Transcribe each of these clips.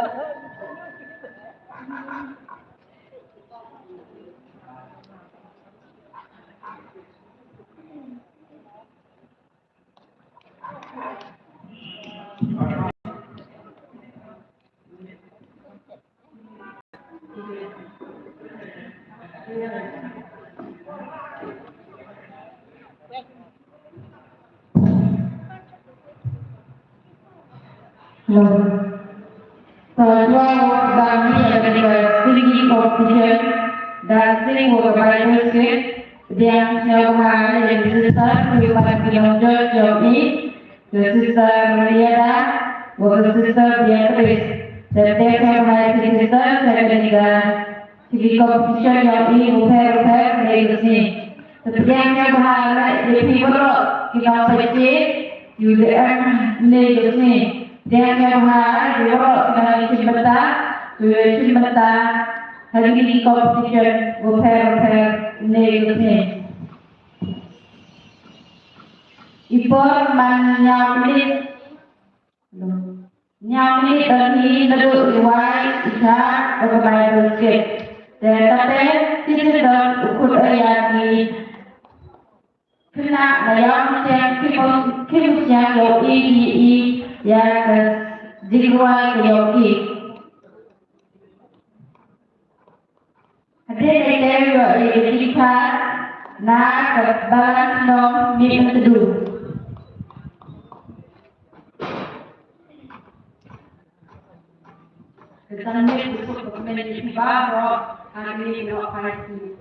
Setelah kami akan singing competition dancing with Bible script yang siapa yang susah kehidupan penonton joki susah melihat susah Beatrice dan siapa yang susah saya dengan singing competition yang ini upaya dari sini seperti yang siapa di people kita pergi UDM dari sini dan siapa di Cimbata hari ini competition upaya dari sini Ipor nyamli dari neduk luai isa berbagai berkit dan tapi tidak ukur ayat kena layang yang kimusnya yogi yang diluai yogi ada yang kita nak kebalan dong minum teduh Kesannya untuk menjadi baru hari ini operasi.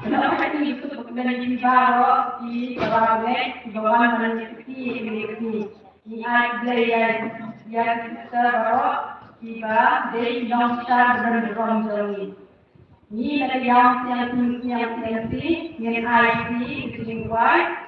Kenapa ini untuk menjadi baru di bawah menjadi ini yang kita baru tiba dari Yongsa berondong ini ada yang nanti yang IT itu lingkuan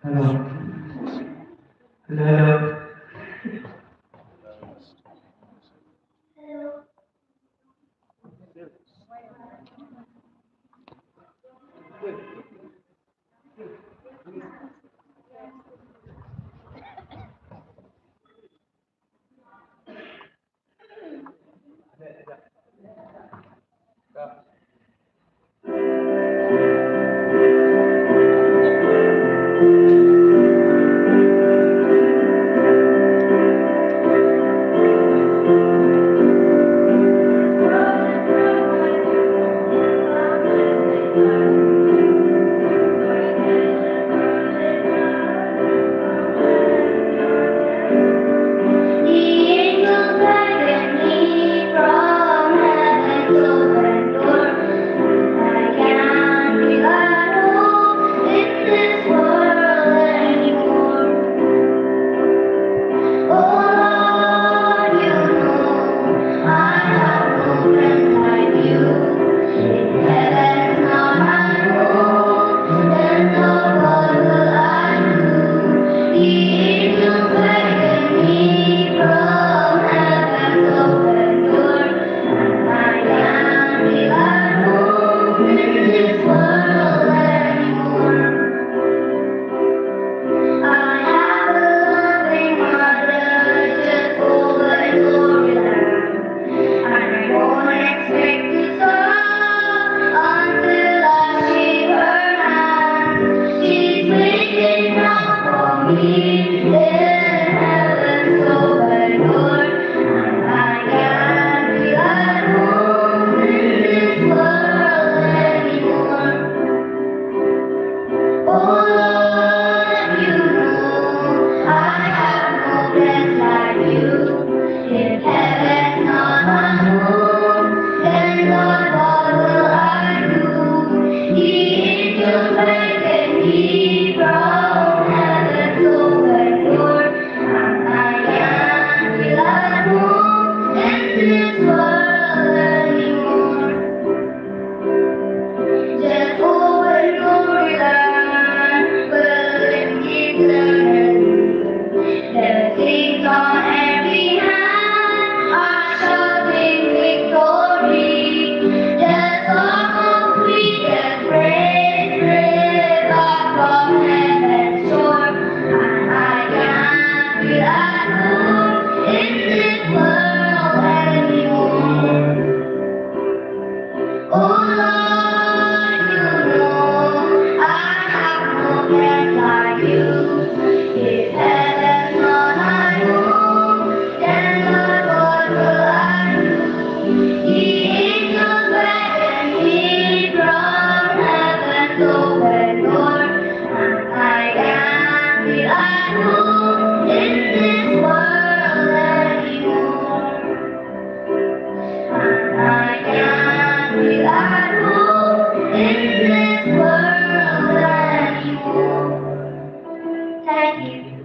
Halo. He from heaven over lagi.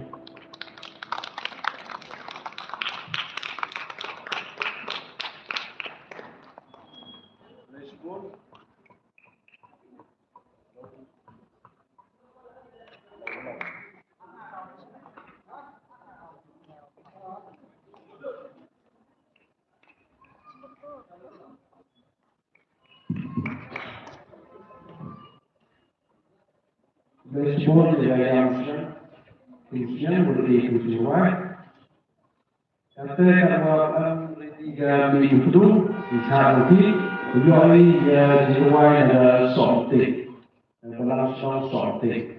Respond to the answer. Christian berarti kejuruan. Kata kalau tiga minggu itu dicari, tujuan dia kejuruan ada sorti, berlangsung sorti.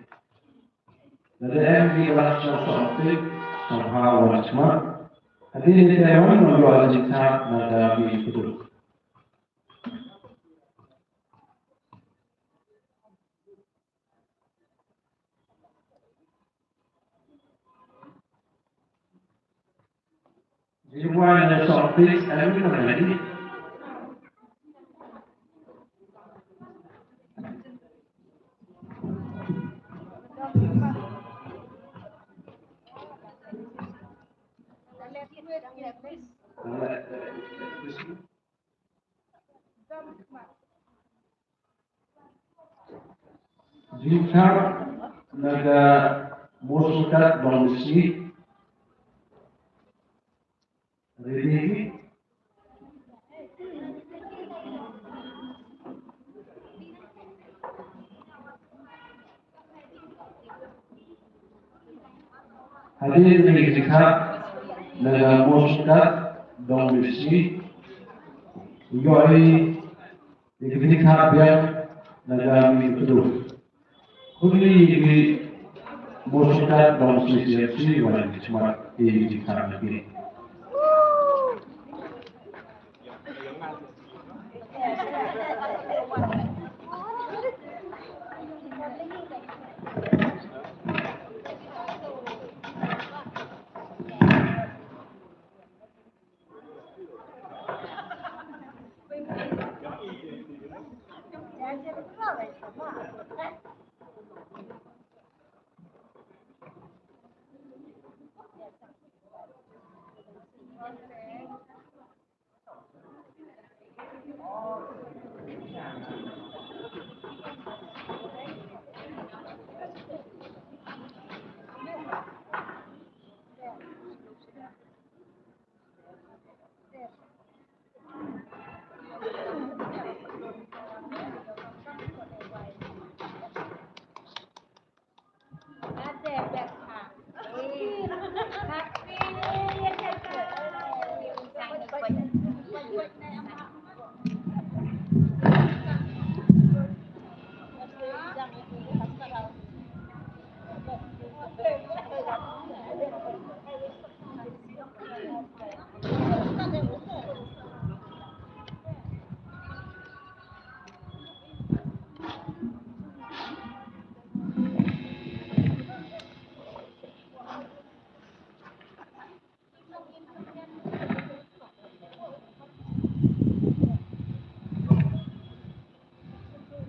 Jadi yang berlangsung sorti, somehow macam. Jadi dia orang menjual jika ada minggu itu. Kejuruan ada sorti, every community. Jika naga musukat bangsi ready hadir di jika naga musukat bangsi yoi di jika biar naga itu Kuli ini musukat bangsi siapa yang cuma di jika ini.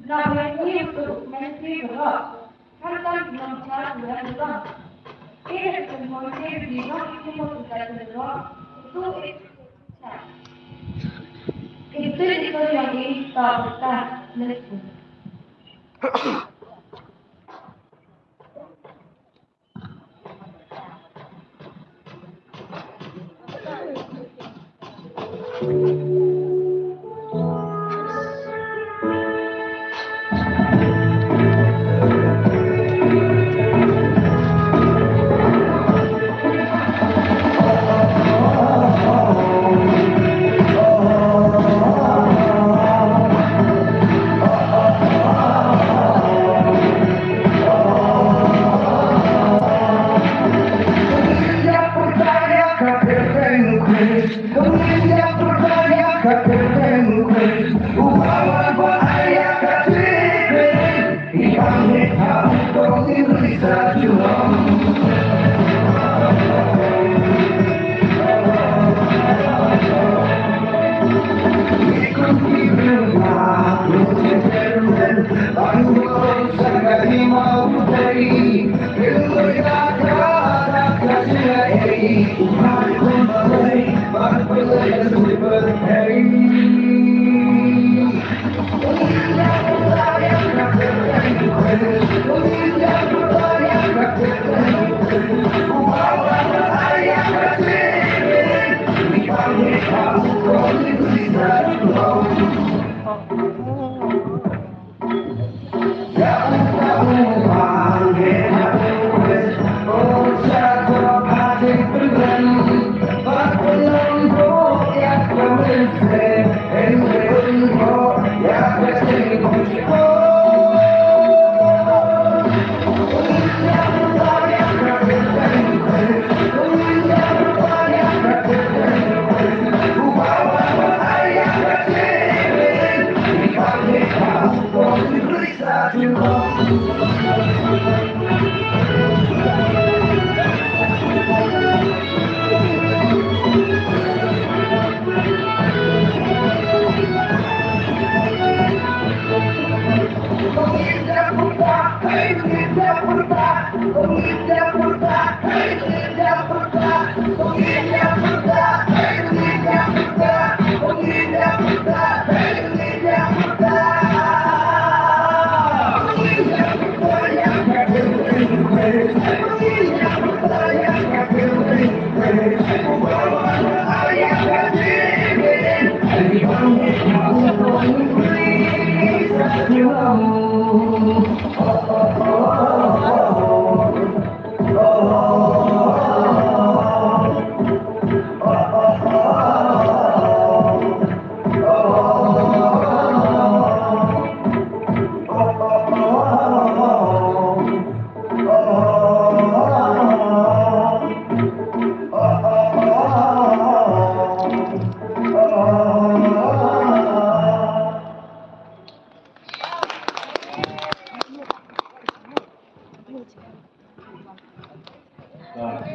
Nah, menteri berat, kan bicara dengan berat. Ini semuanya bilang itu mau bicara berat, itu yang kita lihat. Yang percaya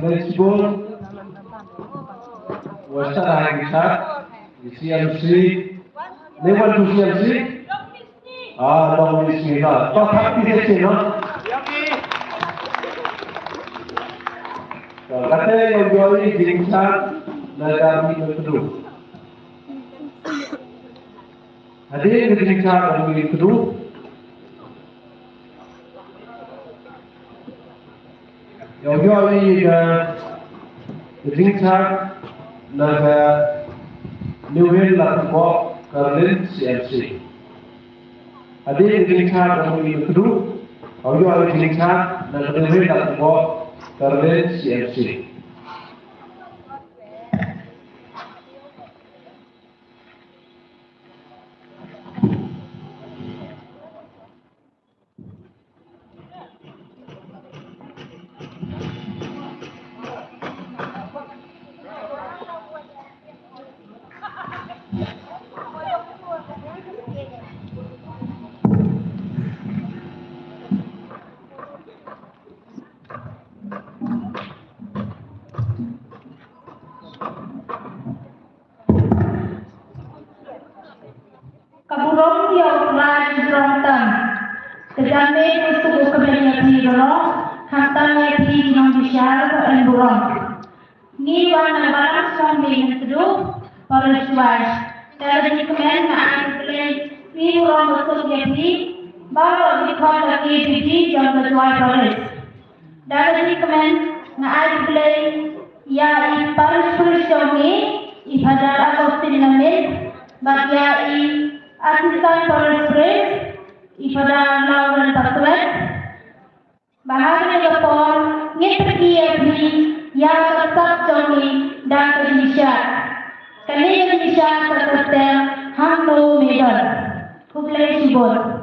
Baseball was starting start. The CMC level to CMC. Ah, don't miss me now. Top happy session, no? So, kata yang jual jingsan negara kedua. Hadir ke jingsan negara kedua. Yang jual jingsan negara Newell Latifah Carlin CMC. Hadir ke jingsan negara kedua. Yang jual jingsan negara Newell Latifah Carlin CMC. Kaburong yang raj berontan, kejame untuk kebanyakan dorong, hantarnya di Indonesia dan burong. Ni warna barang suami yang kedua, para suai. Dari kemen nak play, ni burong untuk jadi, baru dikau lagi di jam suai para. Dari kemen nak play, ya para suami, ibadah aku tinamil, bagi Asisten Polres ipada lawan pasukan bahagian lapor ngetergia di yang tetap joni dan Indonesia kini Indonesia terketer hamil medal kublai sibol.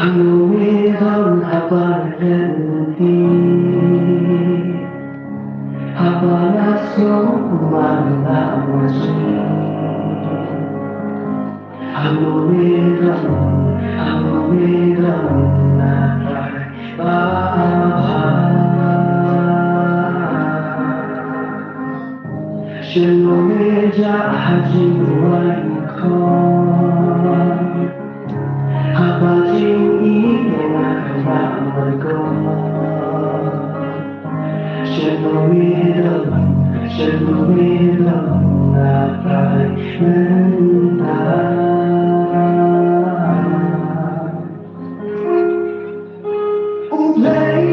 Hanggang habang henti habang asyong malawasin Hanggang Shalomija hajiwan Habajing iyong nakamaragod Shalomija nakay Ulay,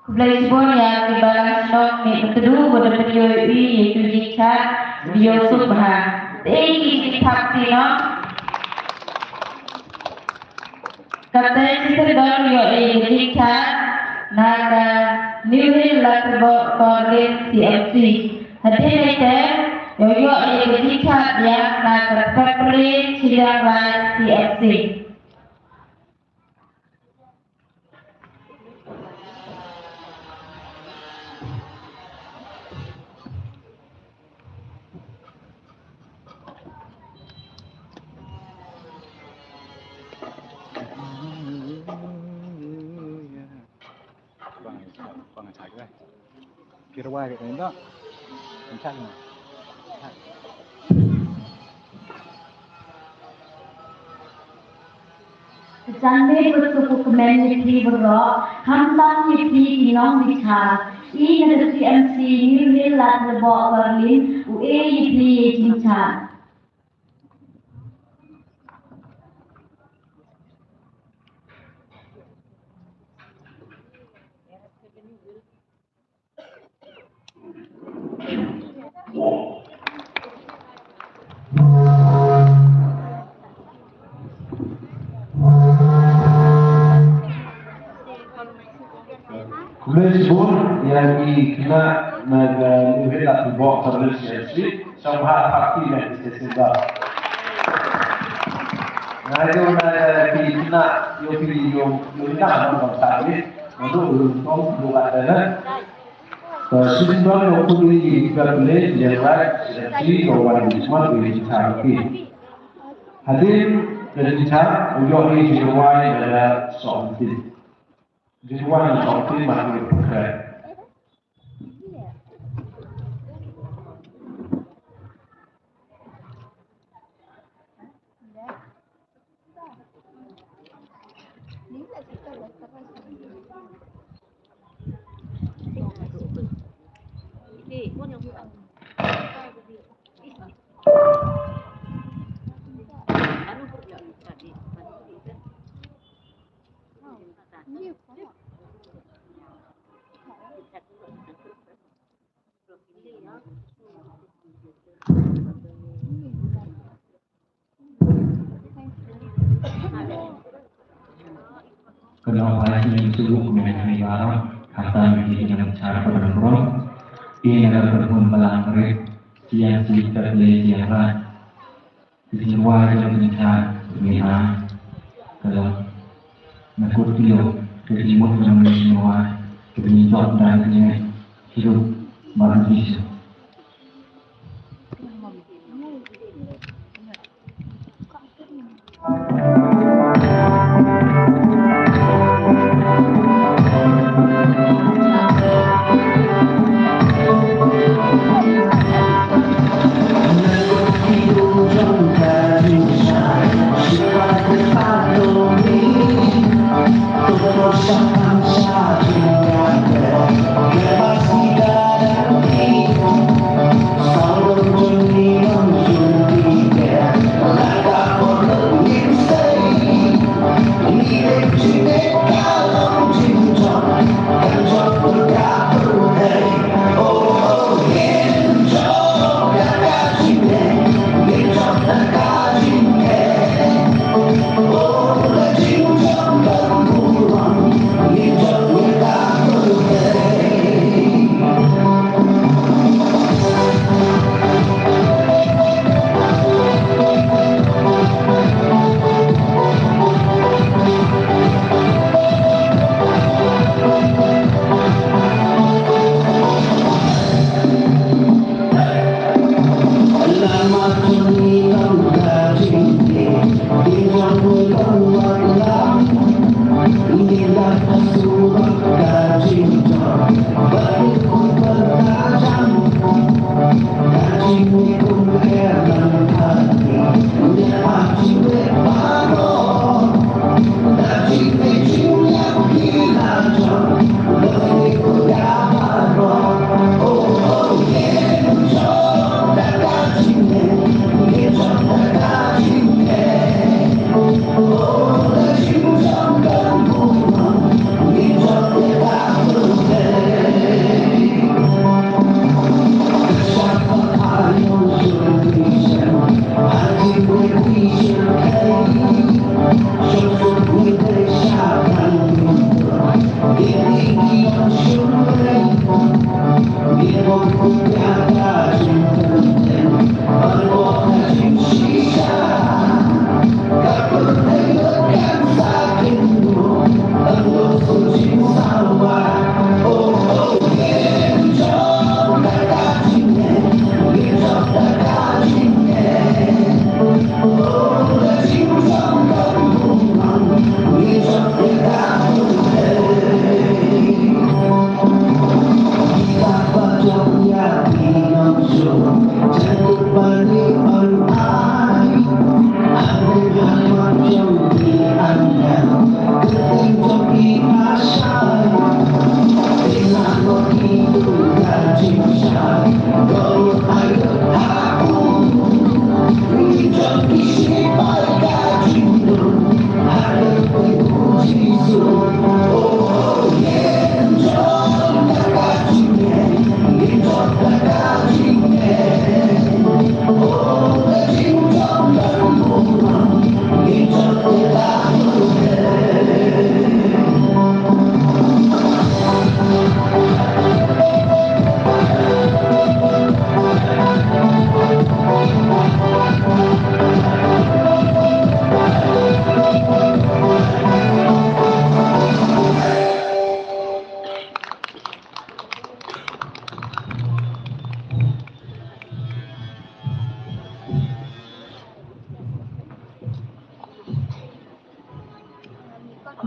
Kumpulan Sibon yang dibalas not ni berteduh pada PDOI iaitu Jingchat Bio Subhan. Ini ditapsi no. Kata kita don yo Jingchat naga New Hill Laterbok College CFC. Hadir itu yo Jingchat yang naga Pepperly Sidang Rai CFC. Con chạy cái này phía ngoài cái đó mình chắc rồi Sunday bersuku community berrock, hamtan yiti inong bicara. Ini ada CMC New Hill Laterbok Berlin, UE yiti Jingchat. Kumpulan Sibon yang dikena naga New Hill Laterbok College CFC sama parti yang disesenda. Naga dikena yo tidak dalam tadi untuk untuk ada Sejumlah waktu ini dibeli jarak CFC kawan semua boleh cari. Hadir dari cara ujung ini jualan adalah soalnya. Jualan soalnya masih bergerak. Kenapa ini suruh mengenai barang kata menjadi dengan cara bernongkrong ini adalah perkumpulan mereka yang kita beli siapa sesuai dengan cara berbeda kalau nakut dia kerimut dengan semua kebencian dan hidup manusia. Bangsa juga masih ada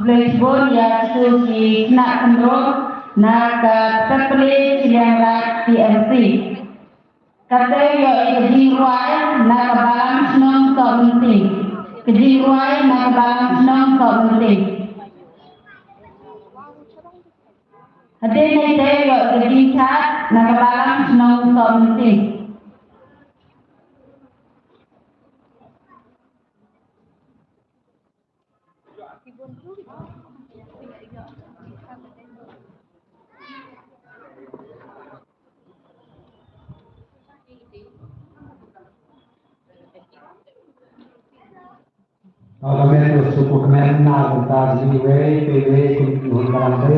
Belajar ya suci nak kendor nak terpilih yang rat PMC. Kata ya kejiwaan nak kebalang senang tak penting. Kejiwaan nak kebalang senang tak penting. Hati ni saya ya kejiwaan nak kebalang senang tak penting. Obviamente suku kemen na tentang jiwe PW kunjung barang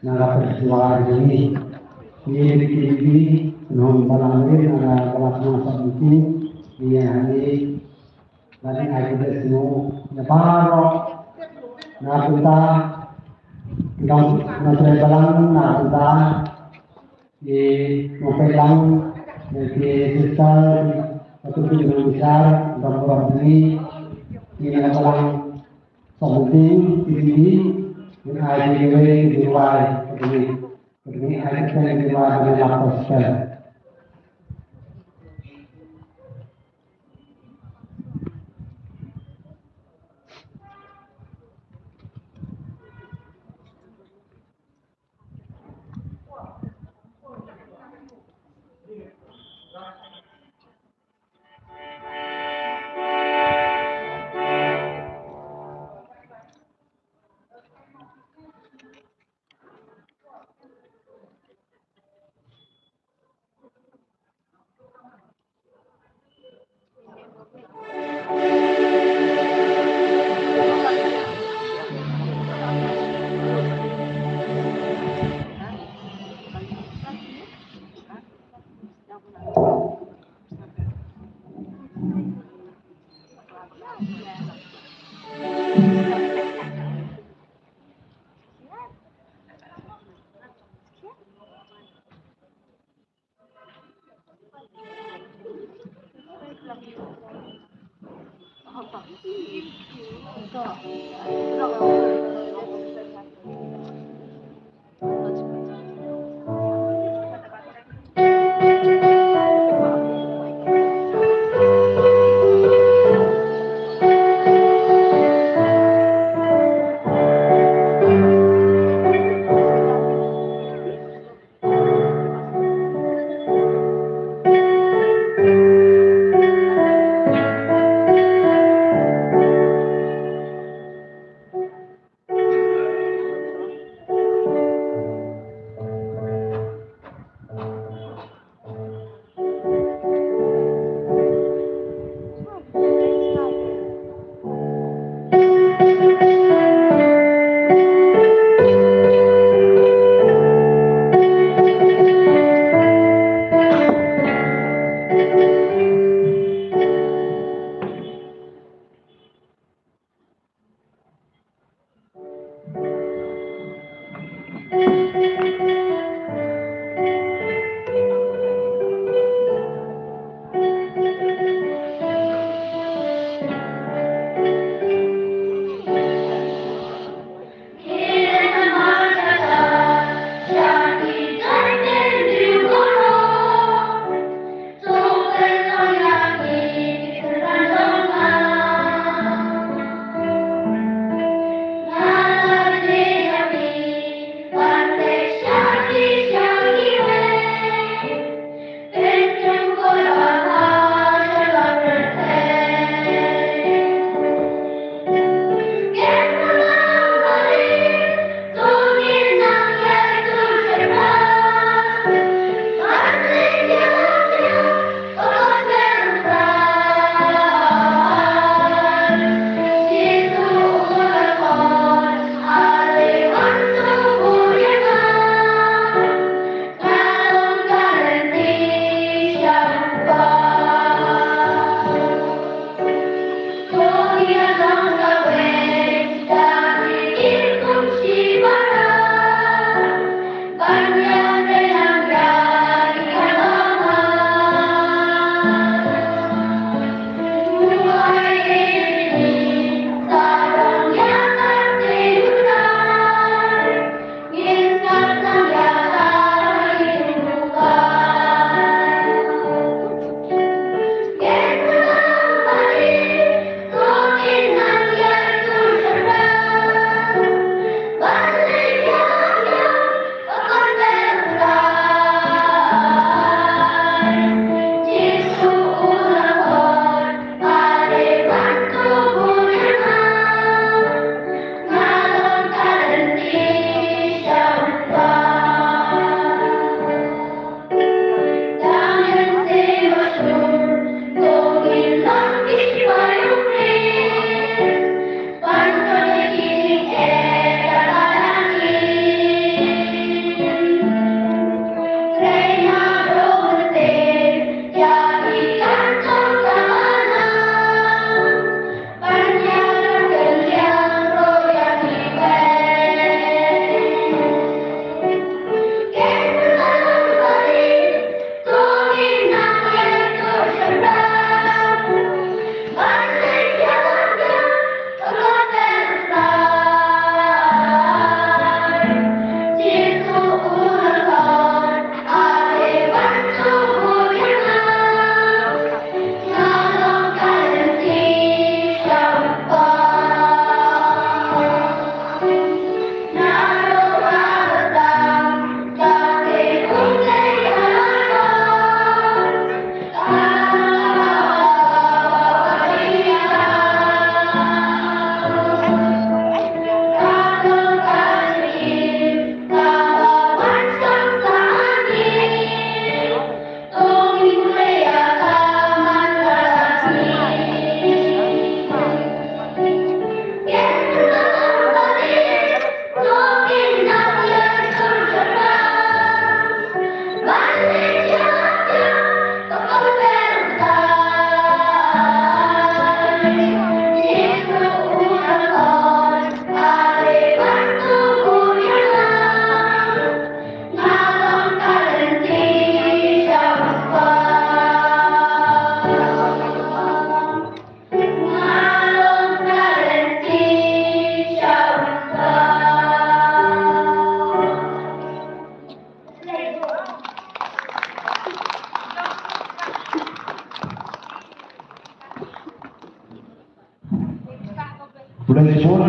na perjuangan ini ini non barang na kelas masa itu dia ini lagi ada semua na baru na tentang na barang na tentang di mopelang di sisal atau di besar barang ini ini adalah penting ini ada di luar ini ada di luar dari lapas.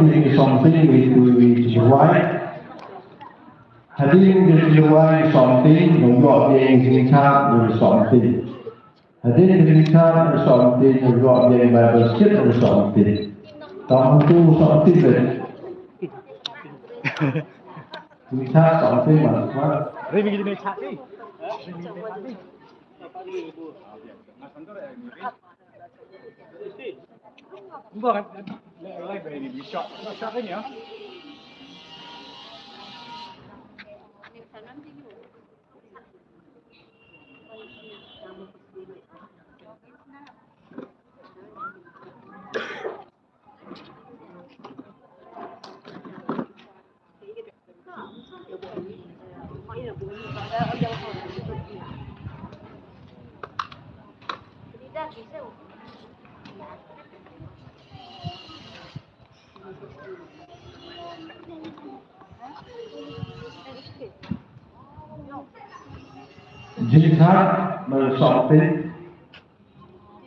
ini something with white. Hadirin di luar something, membuat yang singkat dan something. Hadirin singkat dan something, membuat yang Bible skip dan something. Kamu tu something ber. Singkat something maksudnya. Remy gini cak ni. Bukan, live ini shot ini ya. Jihad something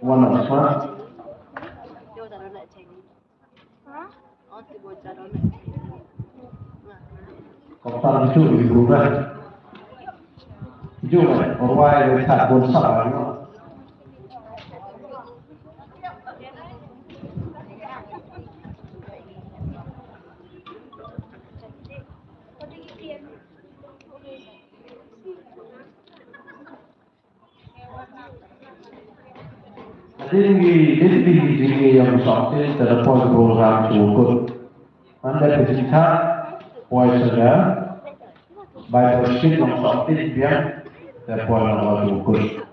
one of us. Kota itu berubah. Juga orang yang tak bersama. Tinggi yang sampai telepon program cukup. Anda bercerita, poin saja. Bible sheet yang sampai dia telepon nama cukup.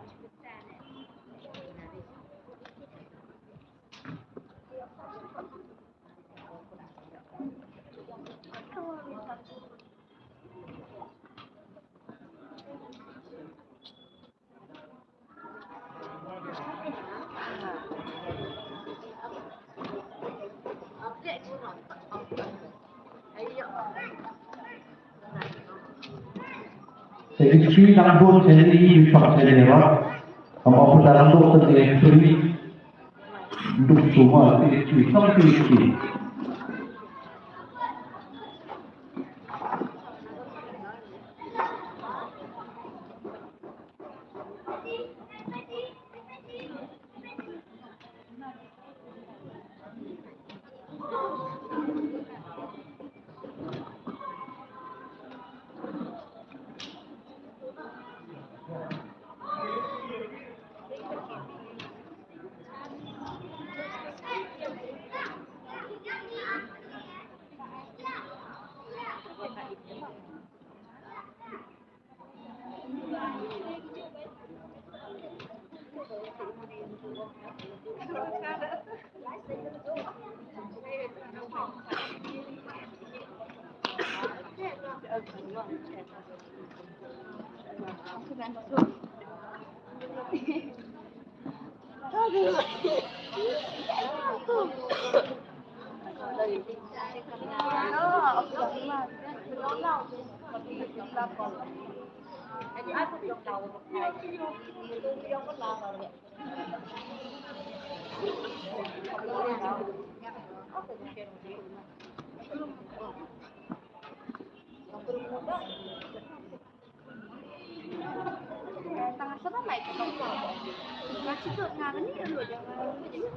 Jadi sih nambun sendiri bisa sendiri lah. Kamu dalam dokter sendiri untuk semua itu sampai itu.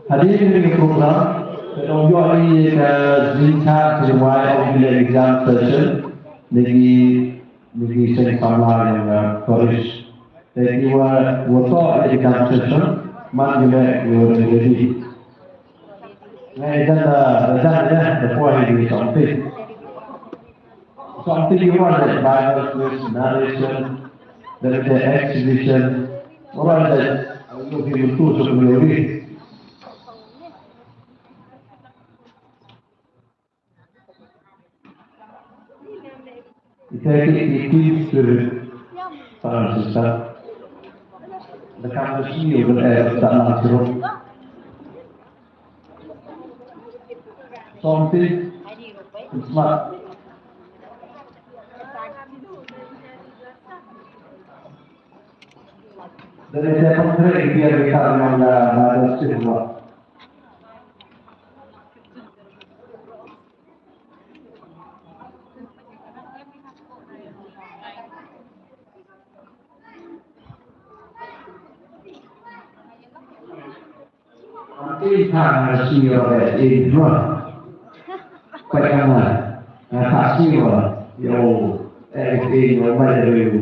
Hadirin di program, menunjukkan zincar sesuai dengan exam session lagi saya sama yang tulis. Jadi waktu exam session mana juga jadi. Ada poin di something you want that Bible quiz, narration, there is an exhibition, orang that you give to sebelum Itu para siswa. Dekat sini udah tak langsung. Something smart. Dari siapa sendiri biar kita mengenal bahasa semua. Nanti cara siapa itu bagaimana ngatasi yo yo macam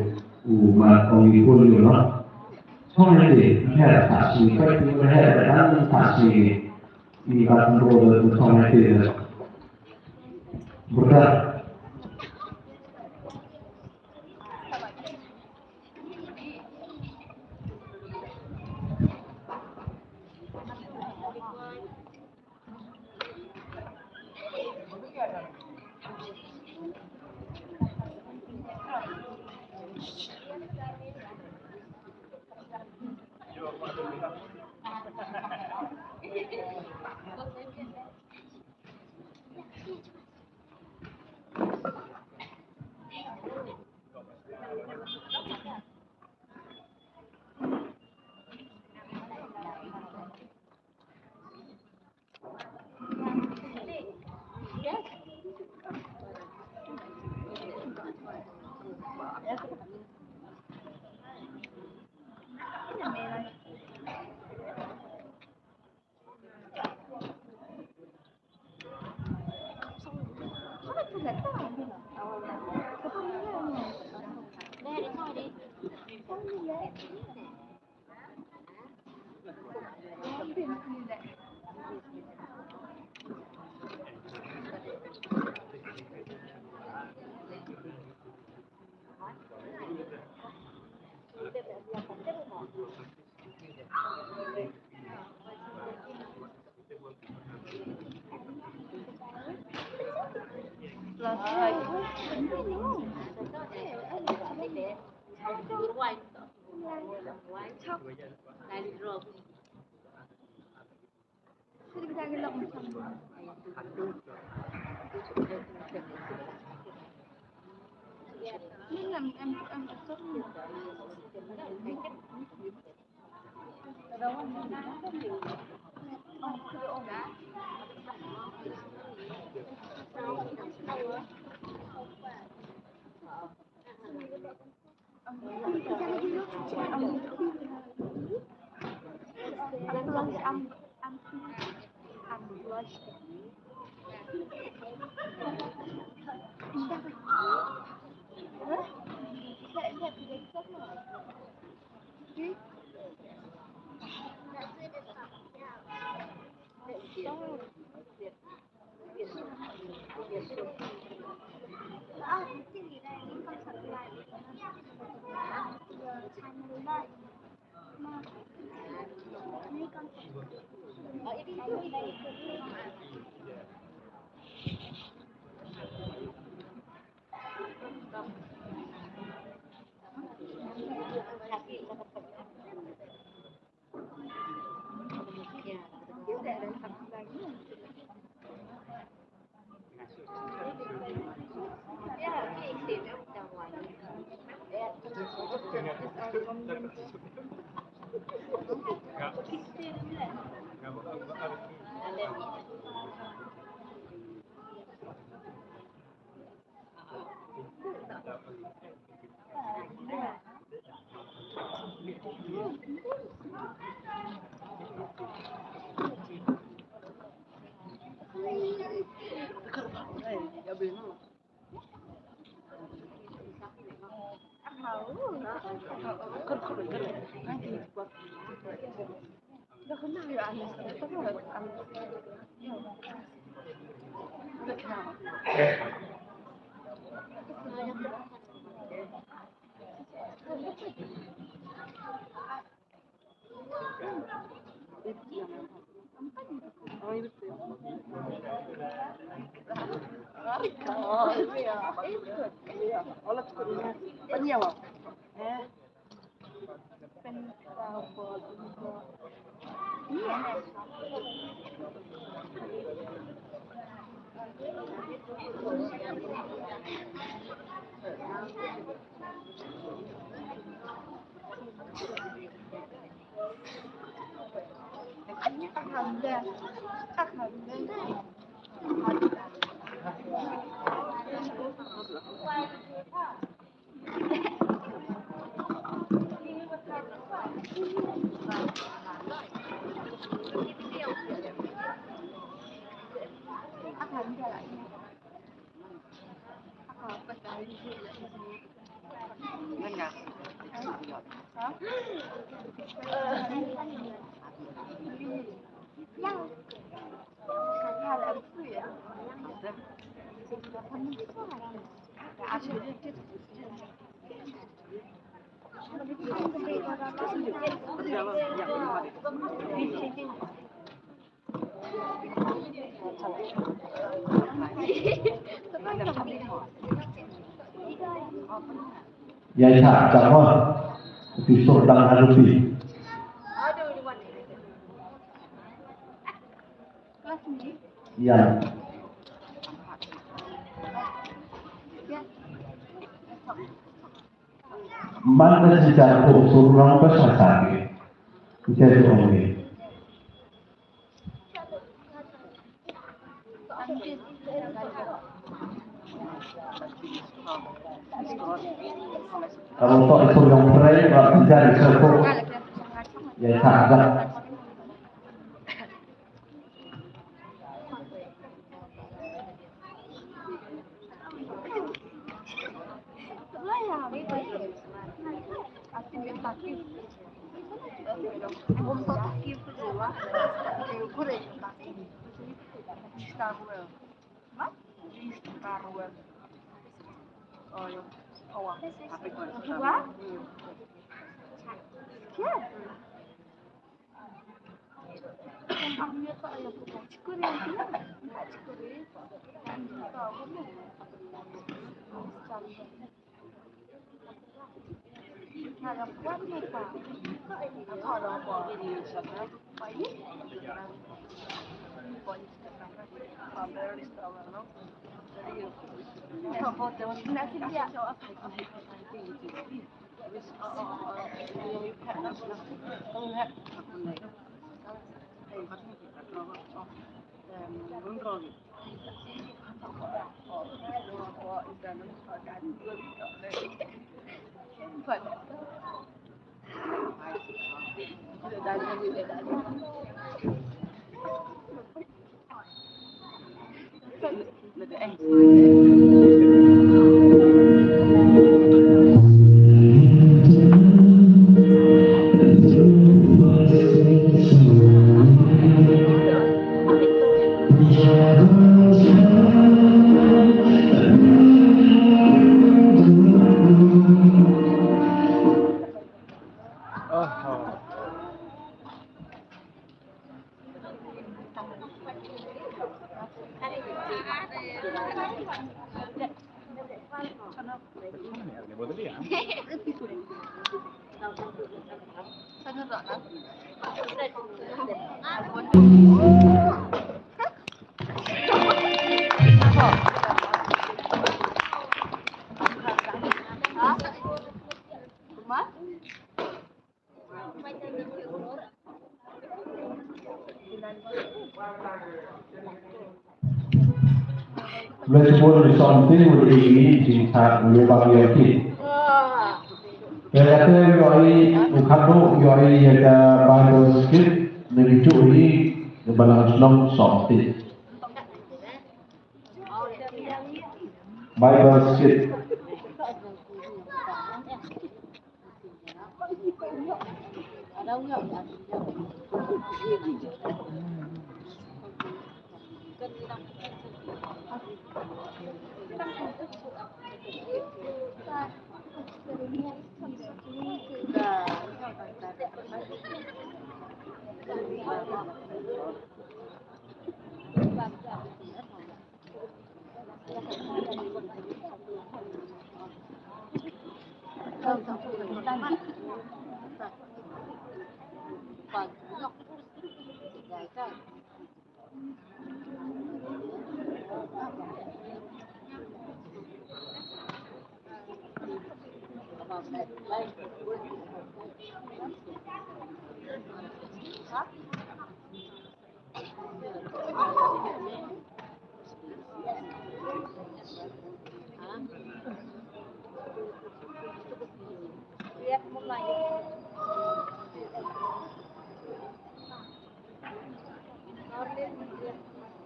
umat pengikut yo soalnya ada ngatasi kalau ada ngatasi di kantor itu soalnya berat. Ya sama episode dan halusi. Ya. Mana secara usul orang pesasar bisa diomongin. Kalau untuk itu yang berai, kalau tidak disebut, ya sangat. Meskipun something berdiri di saat menyebab yaki. Kata yoi ukado yoi ada Bible script menuju kebenaran Islam something. Bible script.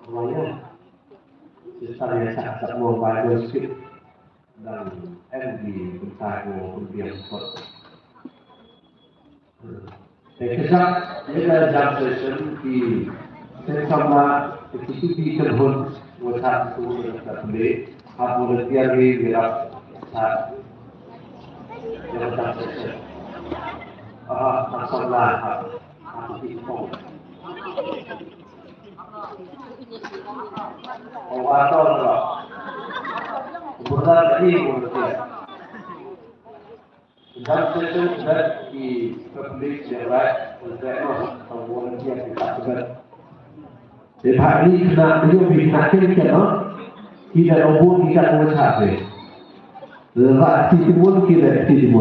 Semuanya secara sangat mau Bible script dan MD Bentago Biang Sport Kesat adalah jam session di sesama aktiviti terhubung watak itu terkait hak volunteer di dalam jam session. Masalah aktiviti. Awal lah. Bukan ini volunteer. Jam session di publik jalan untuk volunteer kita juga. Hari ini kita bisa kita tidak obor kita boleh capai. Lepas aktiviti kita aktiviti.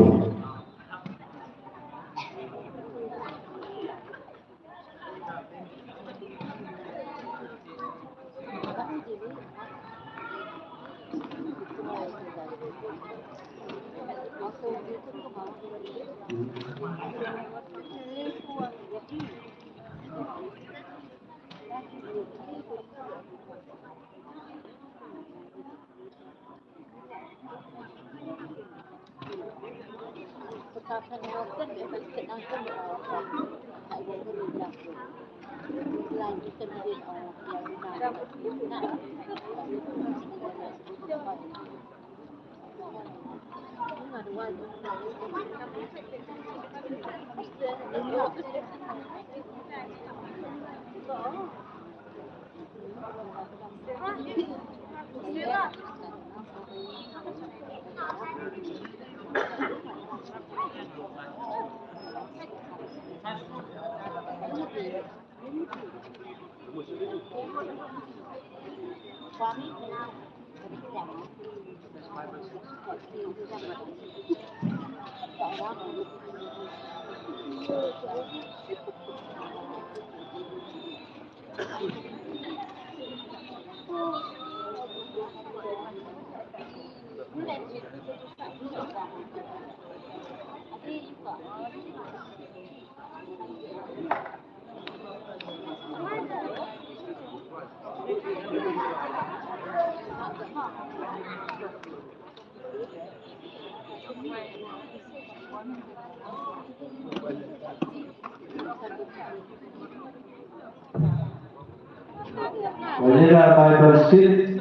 Wanita bersih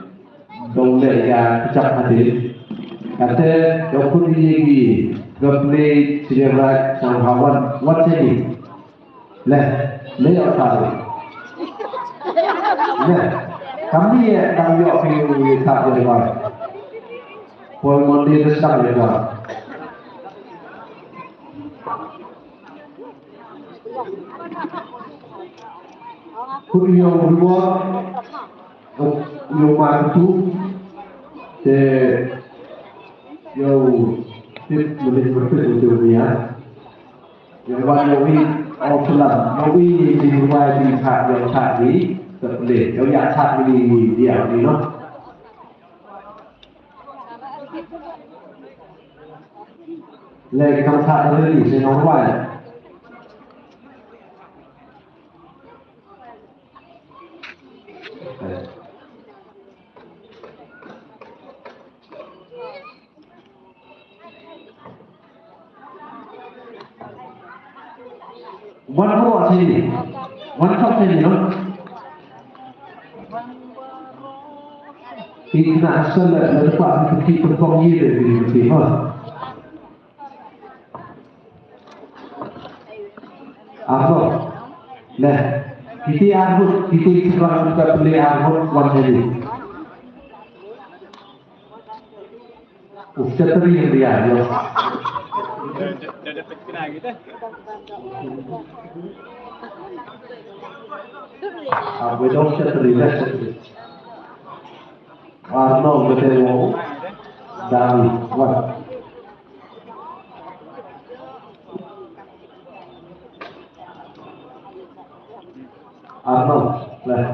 dongeng yang kecap hati. Kata dokter ini gaple siapa sanghawan what ini? Leh, apa? Leh, kami opini tak berubah. Polmodi besar berubah. Kurio berubah. Yung mantu yung tip boleh berfirman dunia yang wajib outland yang ini wajib yang tadi terleh yang tadi dia ni no lagi kamu tadi ni senang wajib One more sini, one top sini, no? Ini nak selat lepas kita perform ini di sini, Apa? Nah, kita arbut, kita sekarang juga beli arbut one sini. Seteri yang dia, yo. Dah dapat kenal kita. We don't seteri lah seteri. Arno betul dari what? Arno lah.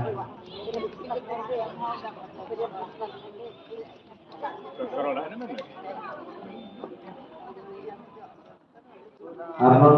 Kalau dah mana? Arno.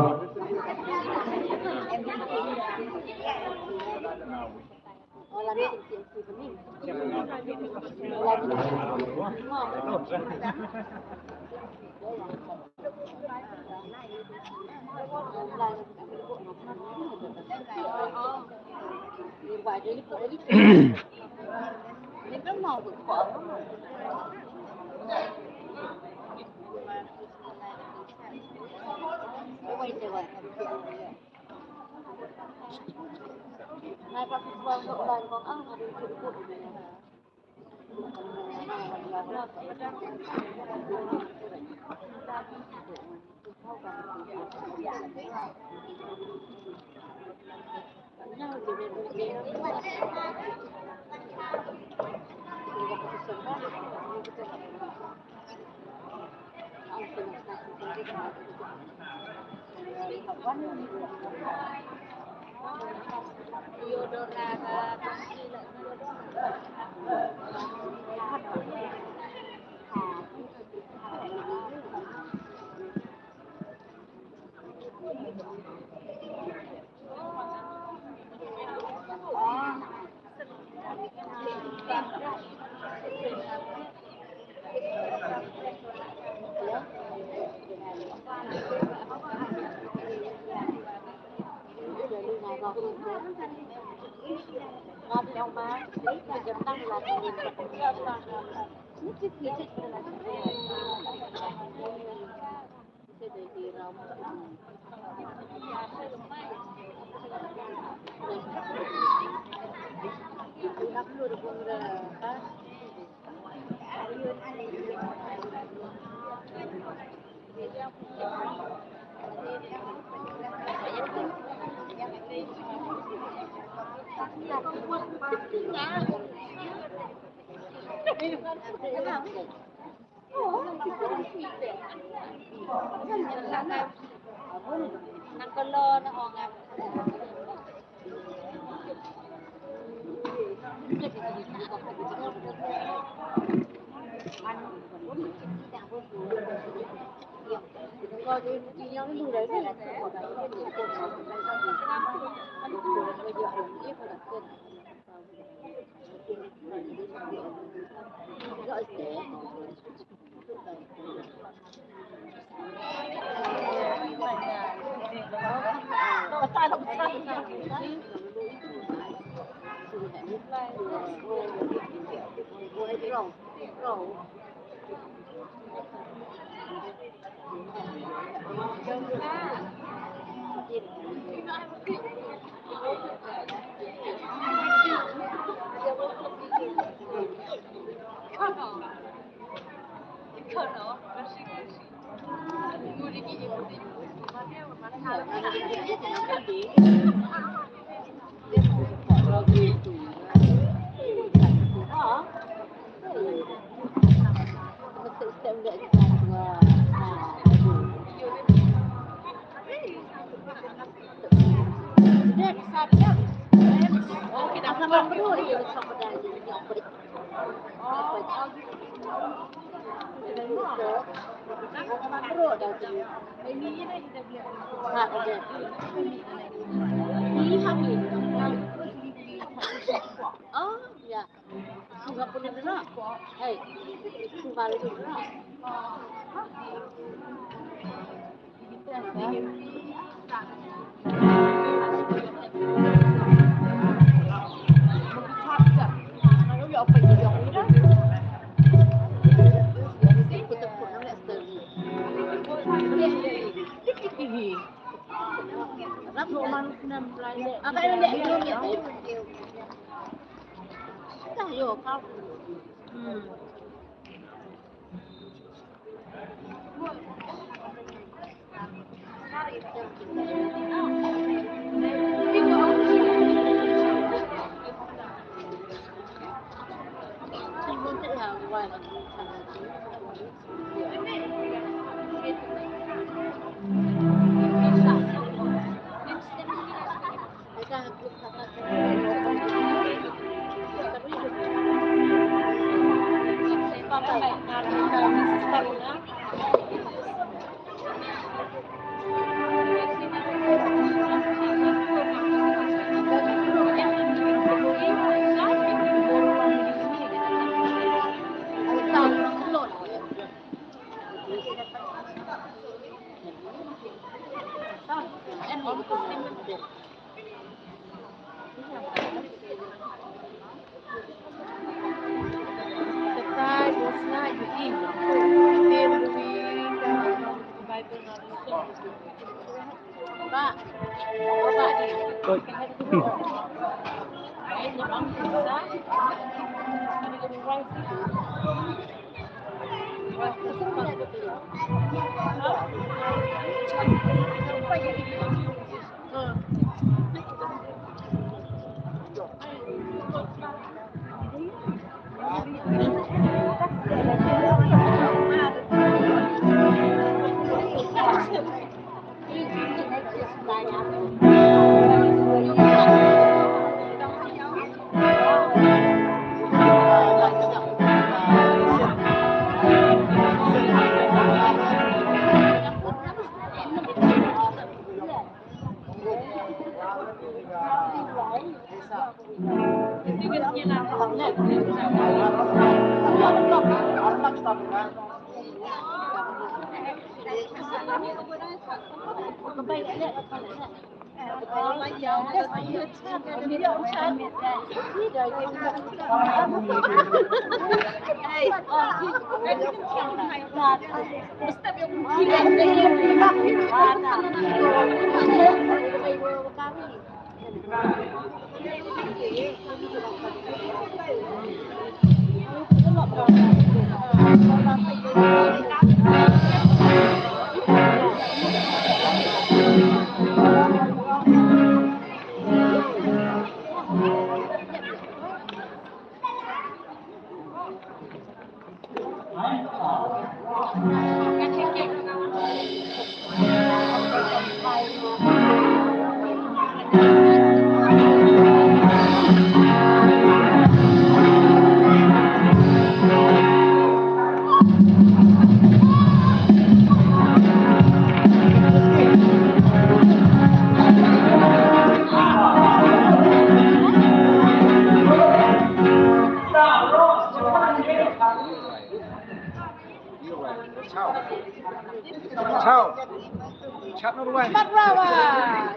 Chat nó luôn. Bắt vào à.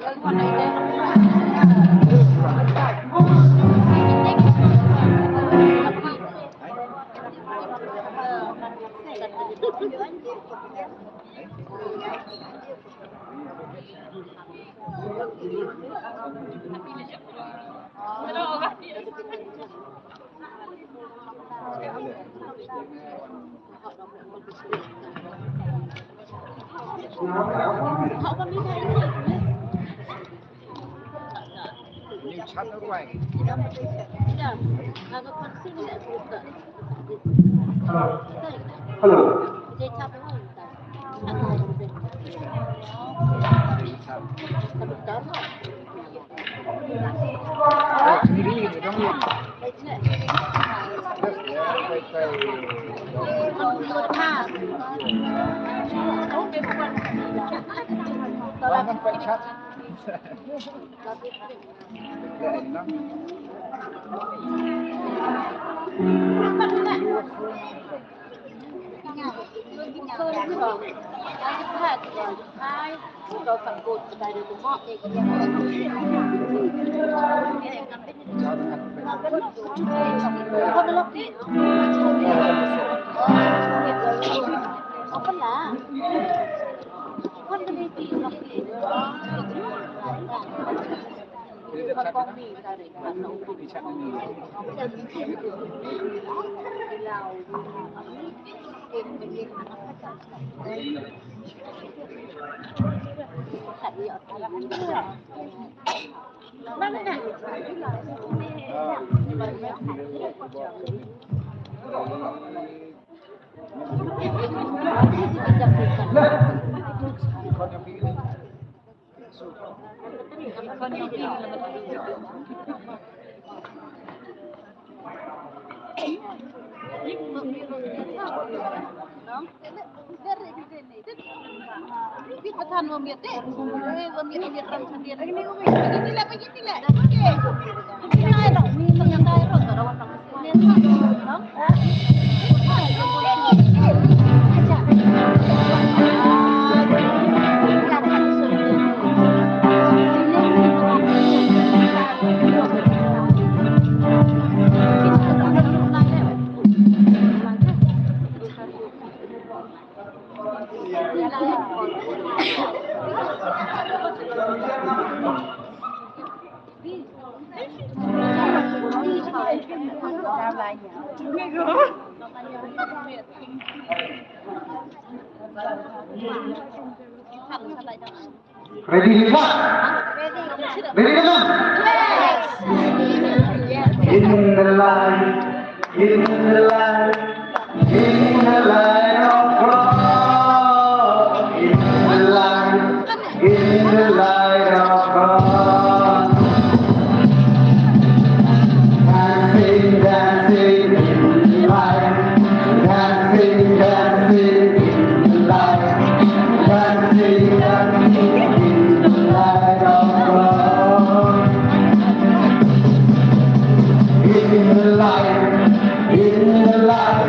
Họ còn đi thấy nữa. Nhưng chat nó luôn. Hello. Jangan pakai chat. Petan membiat deh, membiat orang sendiri. Ini lah, begini lah. Ini air, ternyata air orang orang Ready, Lisa? Ready, Lisa? In the light, in the light, in the light of God, in the light of God, dancing, dancing in the light, dancing, dancing in the light, dancing, dancing in the light of God. In the light, in the light,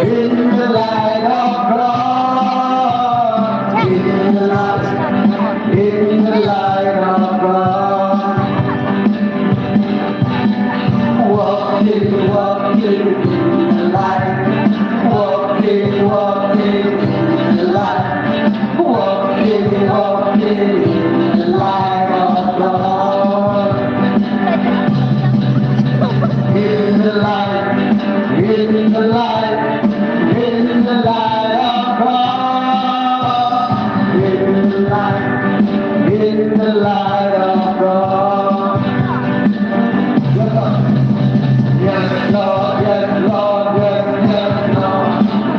in the light of God. In the light, in the light of God. Walking, walking in the light. Walking, walking in the light. Walking, walking in the light of God. In the light, in the light, in the light of God. In the light, in the light of God. Yes, Lord, yes, Lord, yes, yes, Lord.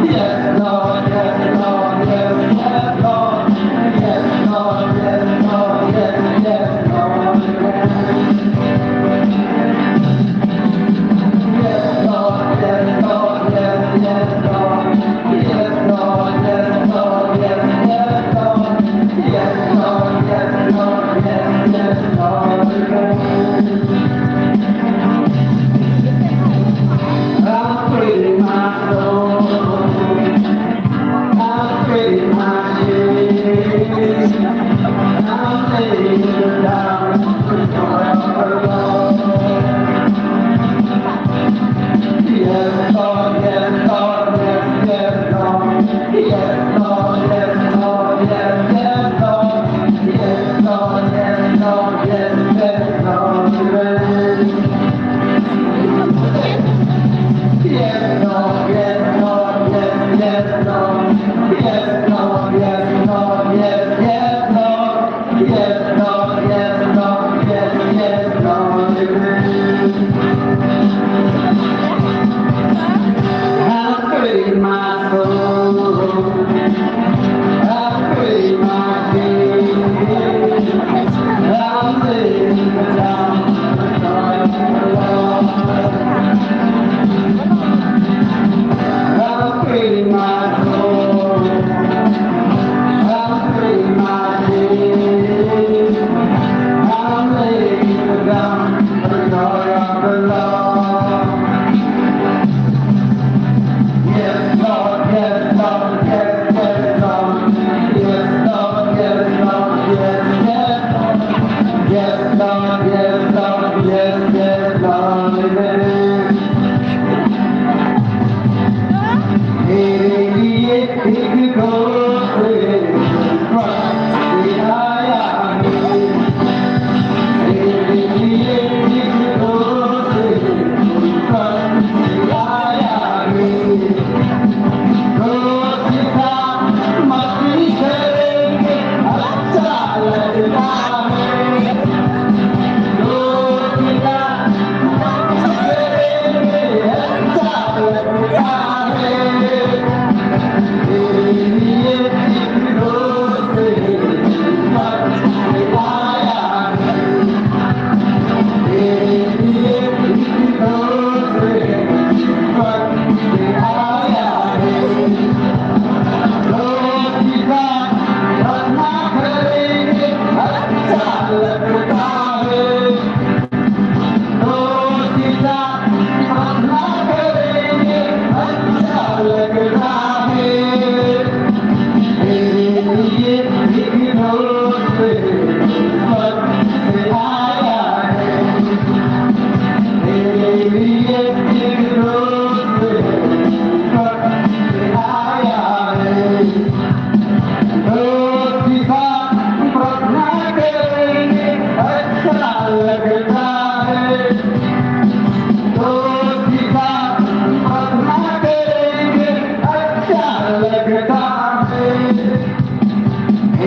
Yes, Lord, yes, Lord, yes, yes, Lord. Yes, Lord, yes,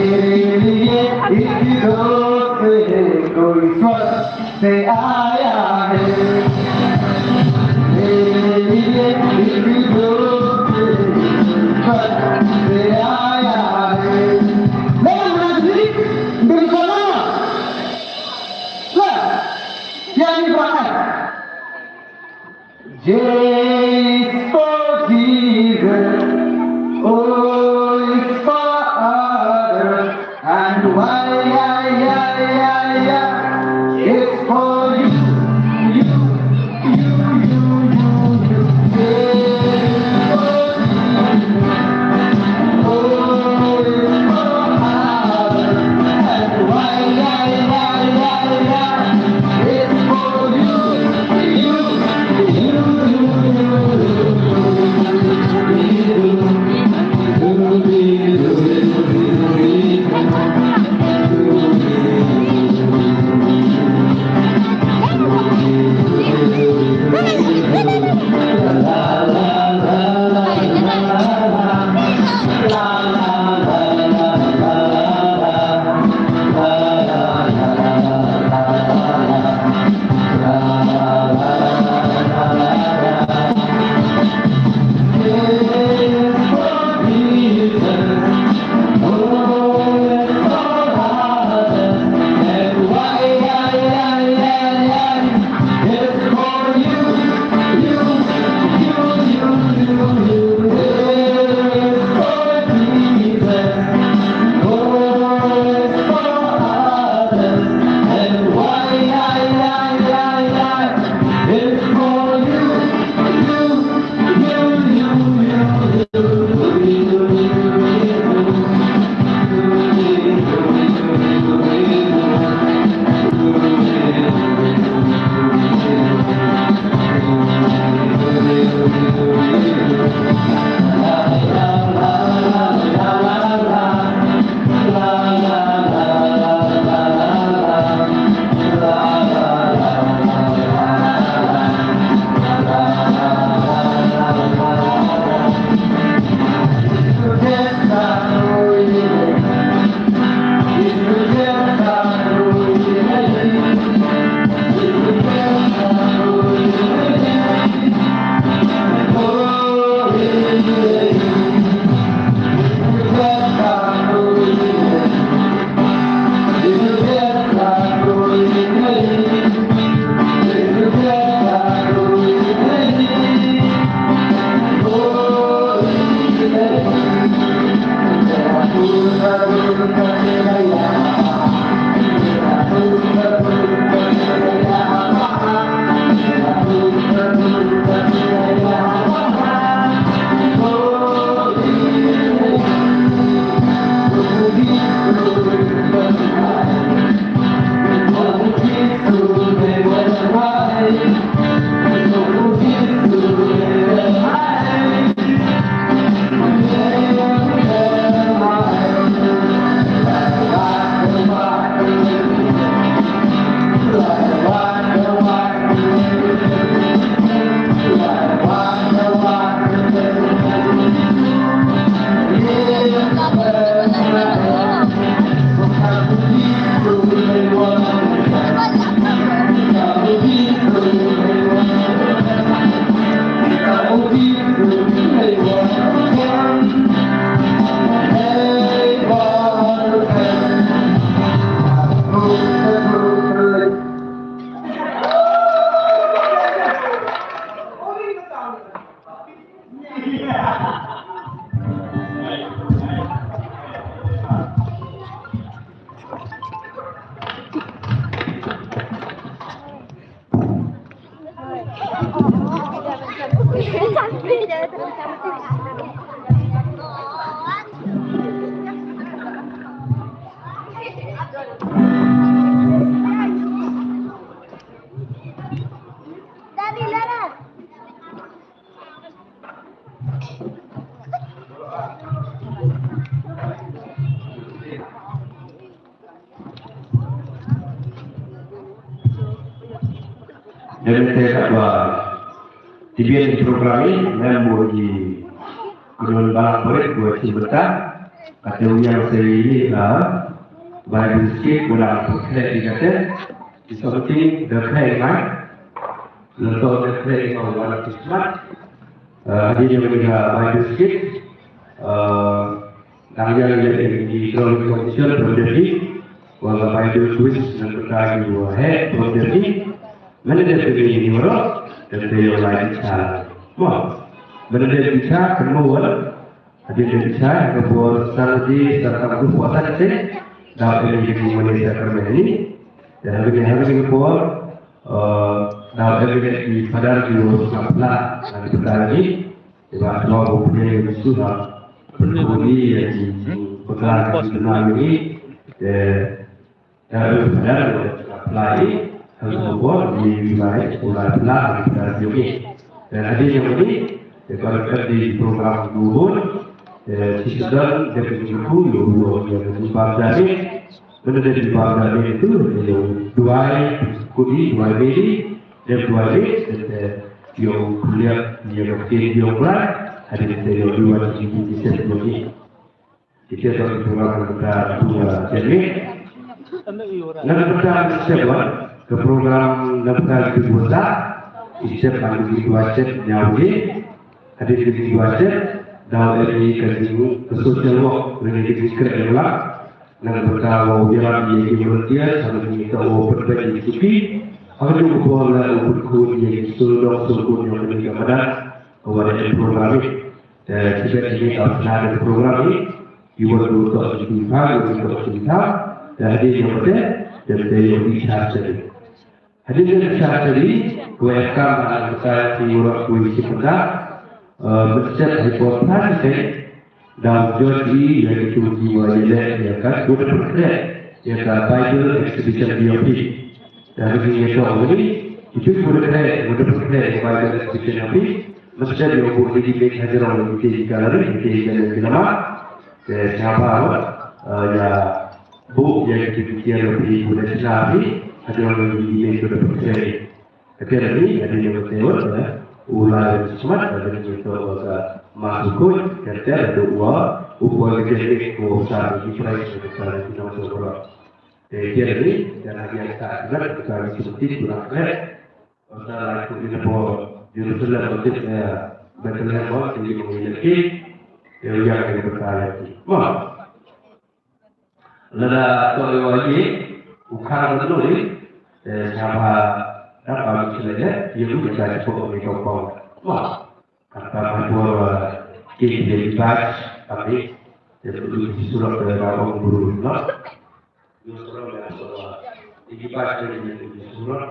मेरे लिए एक दोस्त है, कोई स्वर्ग से आया है। मेरे लिए एक दोस्त है, स्वर्ग से आया है। Lepas mengaji, bersama. Lah, yang dipakai. J for Jesus, O is for others, and Y is for you. J for Jesus, O is for others, and Y is for you. Jadi saya kata tibian programme memang di Gunung Balak Berit buat sebentar Kata yang saya ini lah, Bible sikit kurang berkait dikata, seperti berkait kan, letak berkait dengan orang Islam. Hadir yang juga Bible sikit, Nangya yang di dalam kondisi terjadi, wala Bible quiz dan berkait dua terjadi, mana dia terjadi ini orang, dan dia lain cara. Wah, mana dia bisa kemudian hadir bisa kemudian strategi serta kekuatan itu dapat menjadi Malaysia kerana ini dan hari ini kemudian dapat menjadi padar di Osaka dan kita ini sebab semua bukti yang sudah berkuli di pekerjaan di dunia ini dan padar apply harus kemudian di wilayah ulama dan juga dan hadir yang ini kalau di program dulu sistem dari dulu yang dibagi menjadi dibagi itu dua kudi dua bedi dan dua bedi yang kuliah yang yang berat ada di dua sisi lagi kita harus melakukan dua jadi kita sebuah ke program daftar dibuat isep lagi dibuat nyawi ada di dibuat dalam ini ke social work menjadi diskret juga dan berkala yang volunteer sambil kita berbagi diskusi harus boleh berkumpul di seluruh yang menjadi pada kepada program ini dan kita ini ada program ini juga untuk kita dan hadir yang berbeda dan dari bicara tadi hadir yang bicara tadi welcome anak saya siurak kuisi pada berset hipotesis dan jadi yang itu diwajibkan ya kan sudah berkait ya kan Bible exhibition DOP dan ini itu berkait Bible exhibition DOP mesti diukur di baik hadir orang di galeri di nama siapa ya bu yang dipikir lebih boleh selalu hadir orang di baik sudah berkait akhirnya ini ada yang betul ya ulah smart dan itu masuk kerja ada dua upaya kerja kosa di price besar di dalam sekolah. Jadi dan lagi ada besar seperti kurang orang lagi di bawah jurusan untuk betul bawah tinggi memiliki yang berkala. Wah, lada soal lagi ukar dulu ni siapa apa misalnya dia juga bisa cukup mikropon. Wah, kata bahwa kita jadi batch tapi jadi surat dari orang guru lah. Surat dari bahwa di batch jadi surat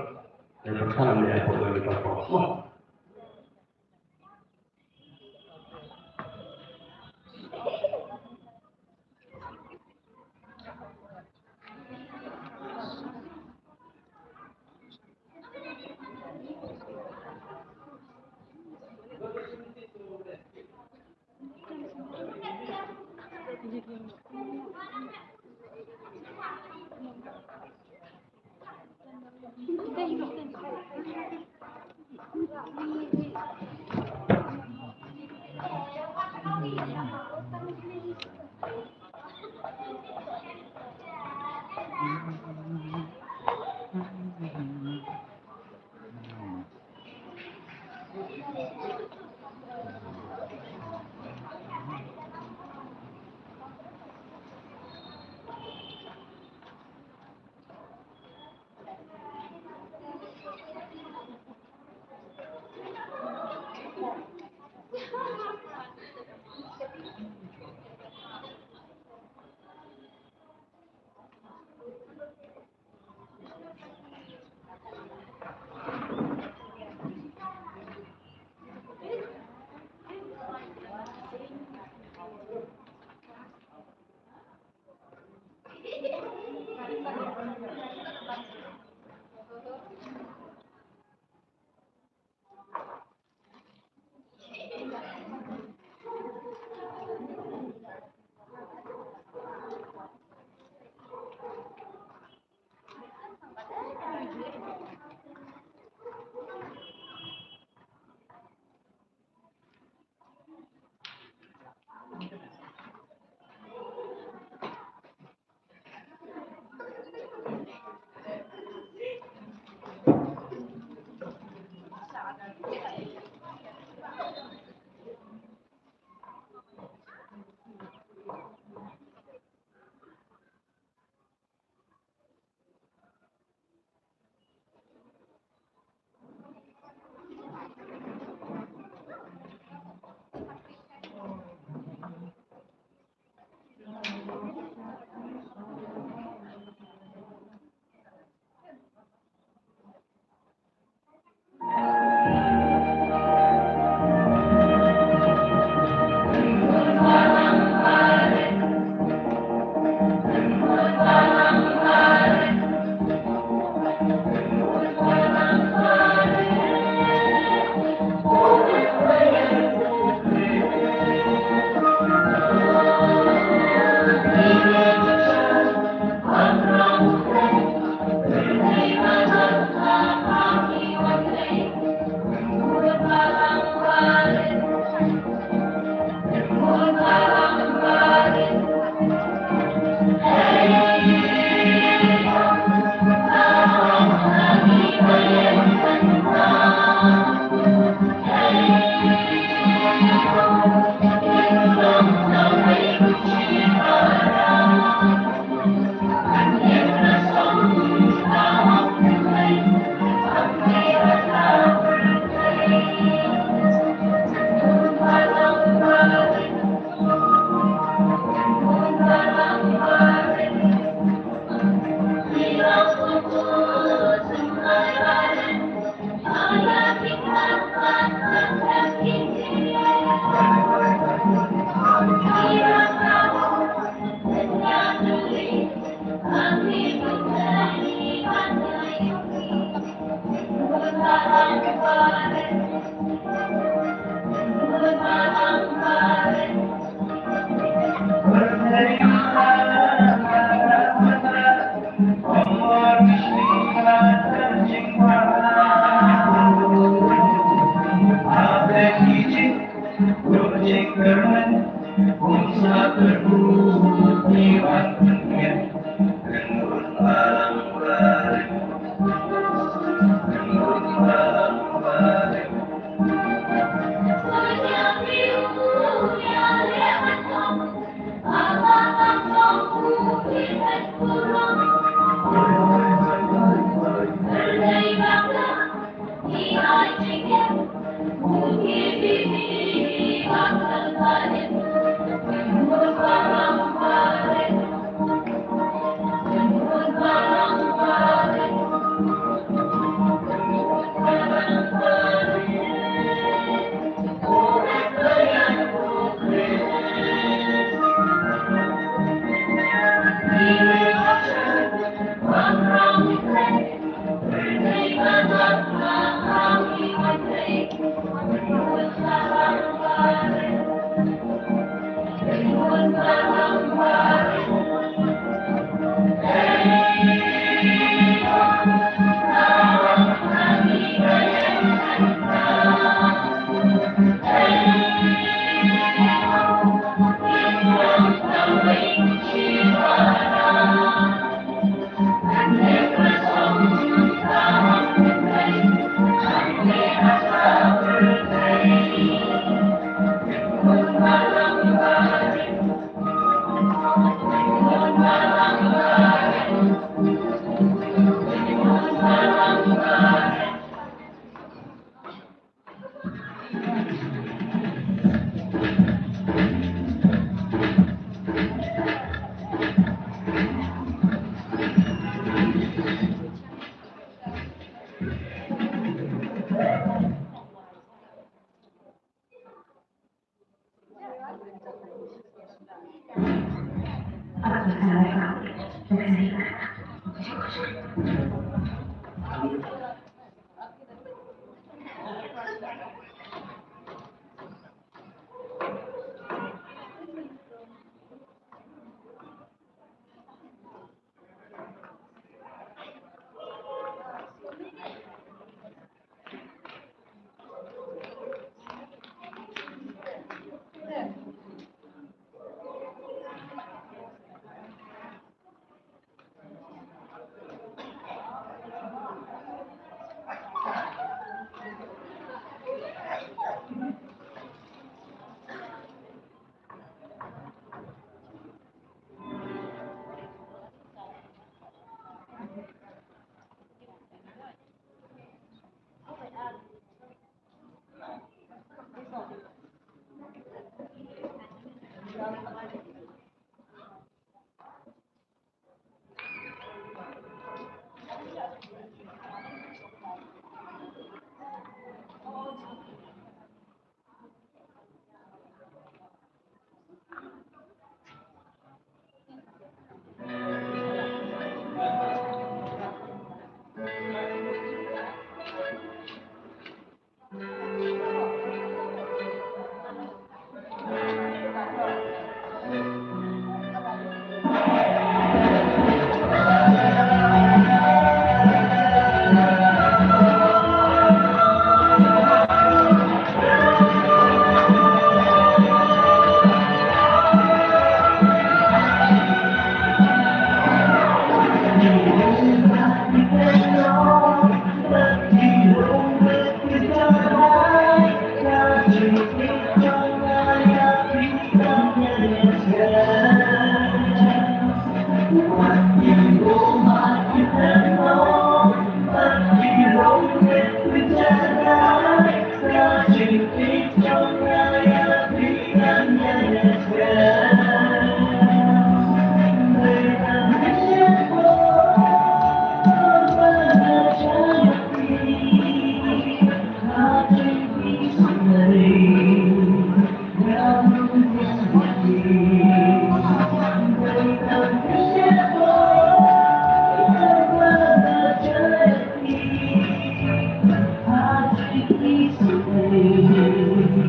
dan bersama dengan orang mikropon.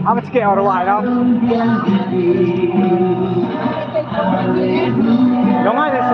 I'm gonna get out of the way now. Don't mind this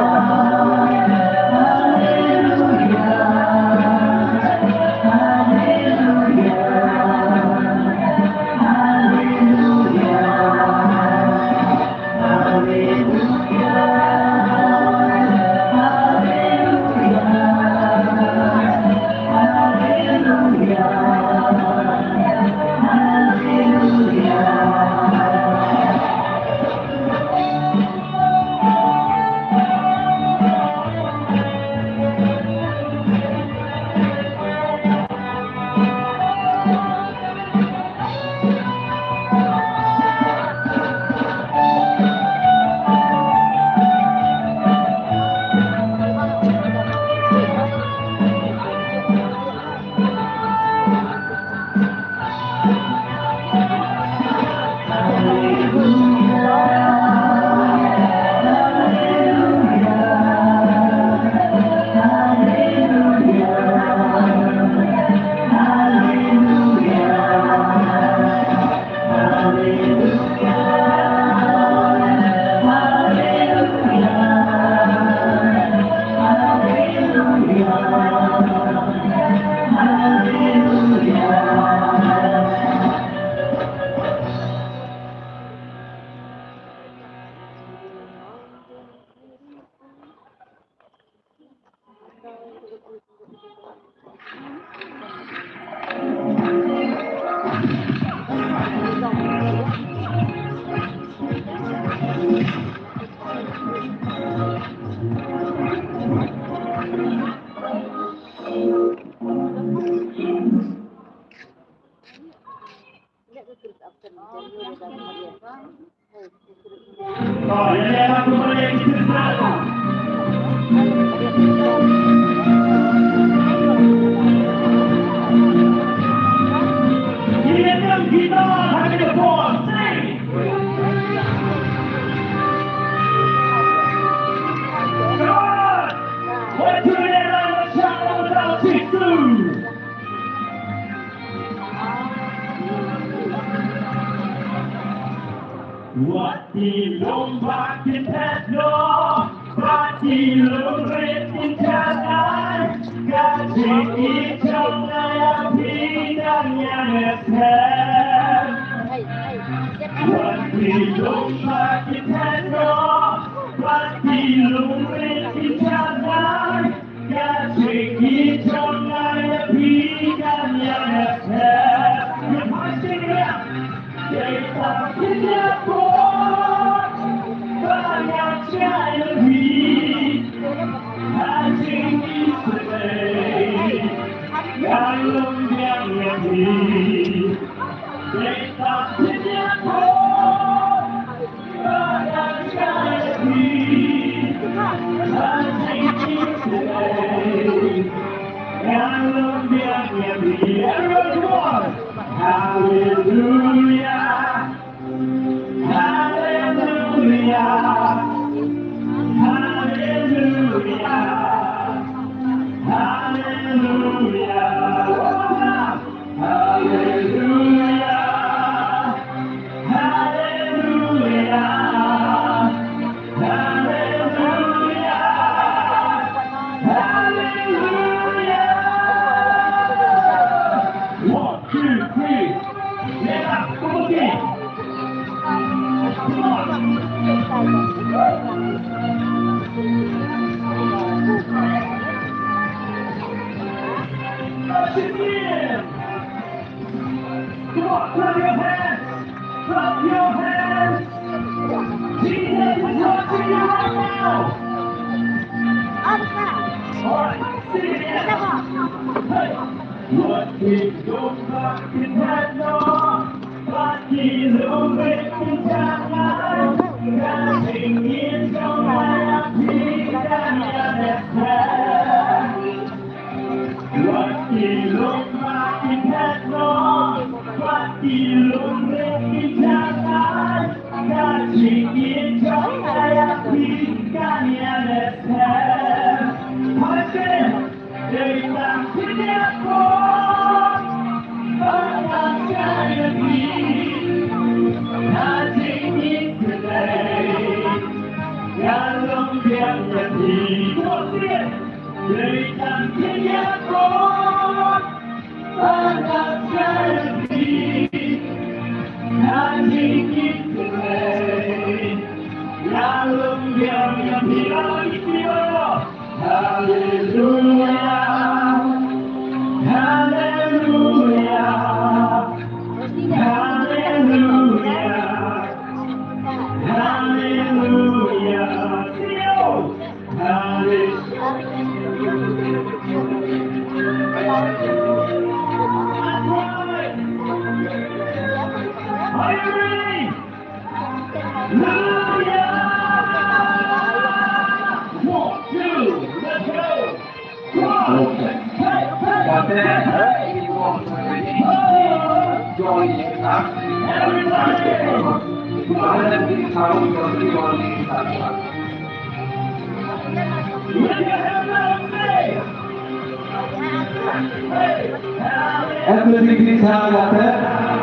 Everything is happening.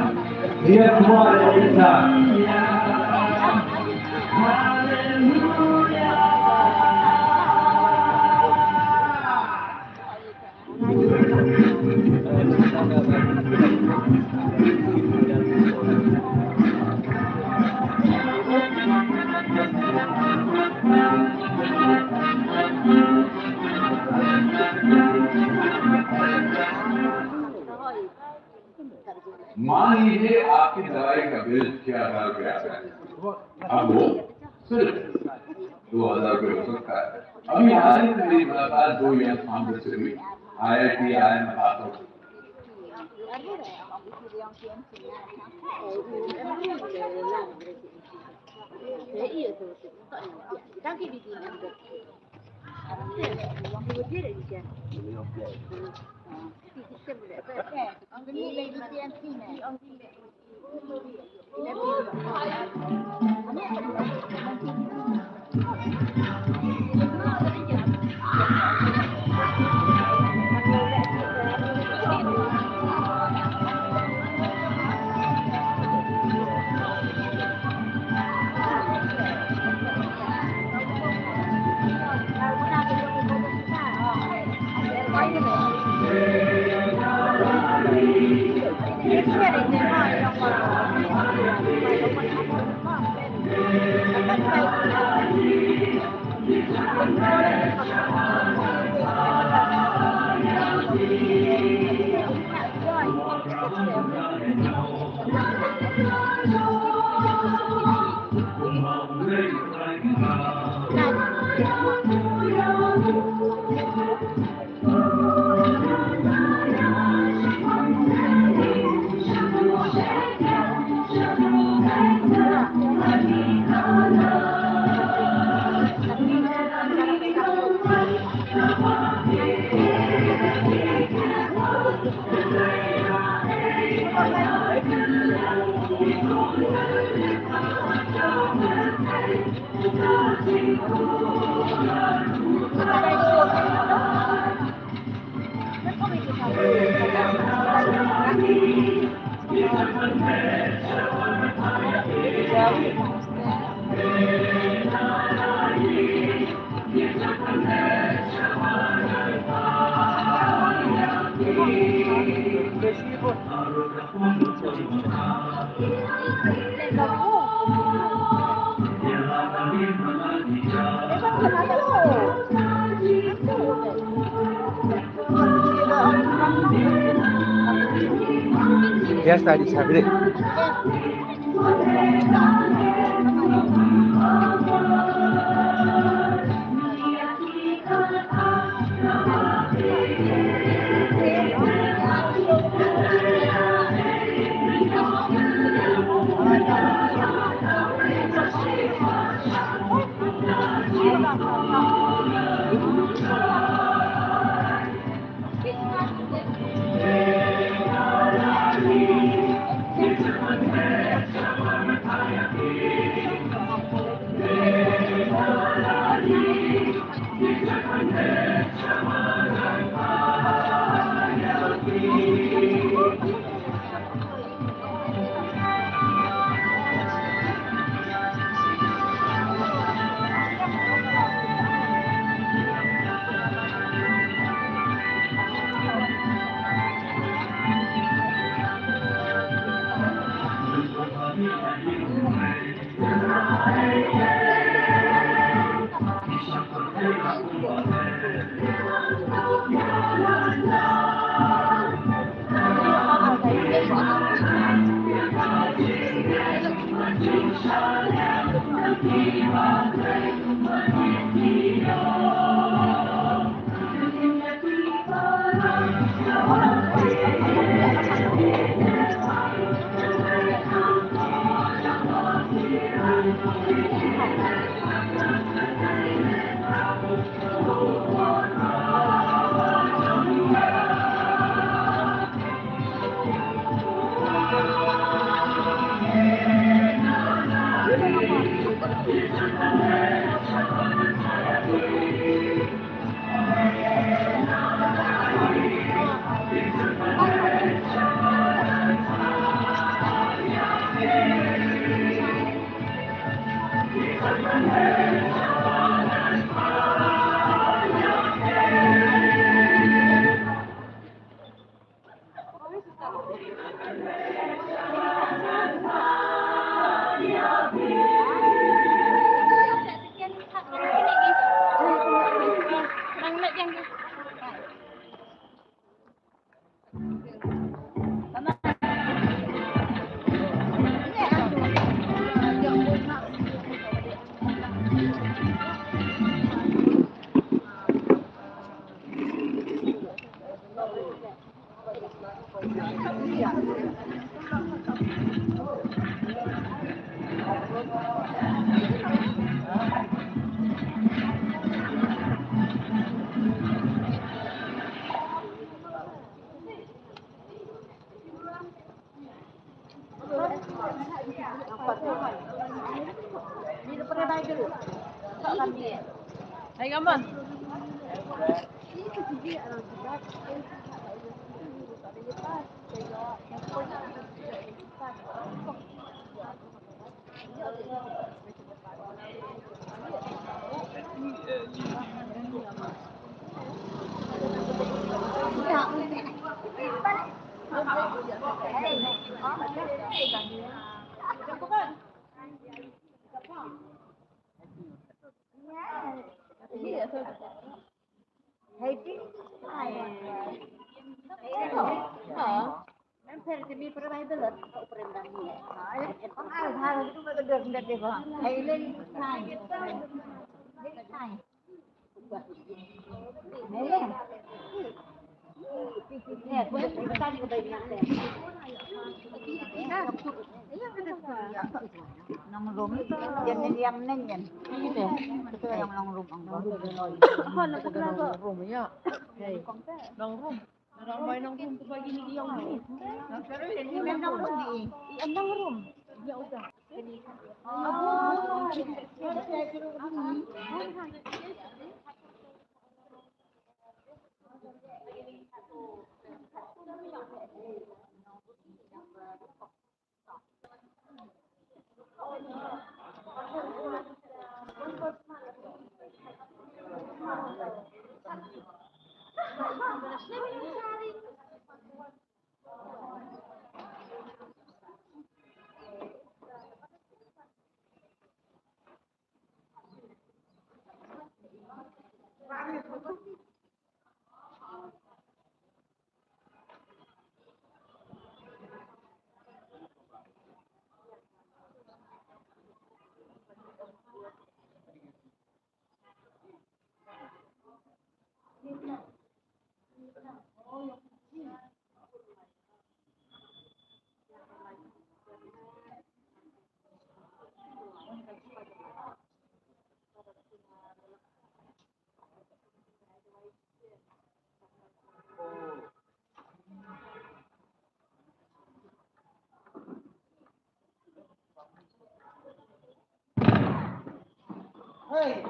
Dia semua ada bisa. मान लीजिए आपकी दवाई का बिल 6,000 रुपया है, अब वो सिर्फ 2,000 रुपये हो सकता है। अभी हाल ही में मेरी मुलाकात 2 या 3 से हुई IIM हाथों Biasa disabit. Ay, gaman. Hey.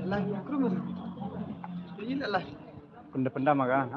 Lah, kru. Ini lah. Benda-benda maka.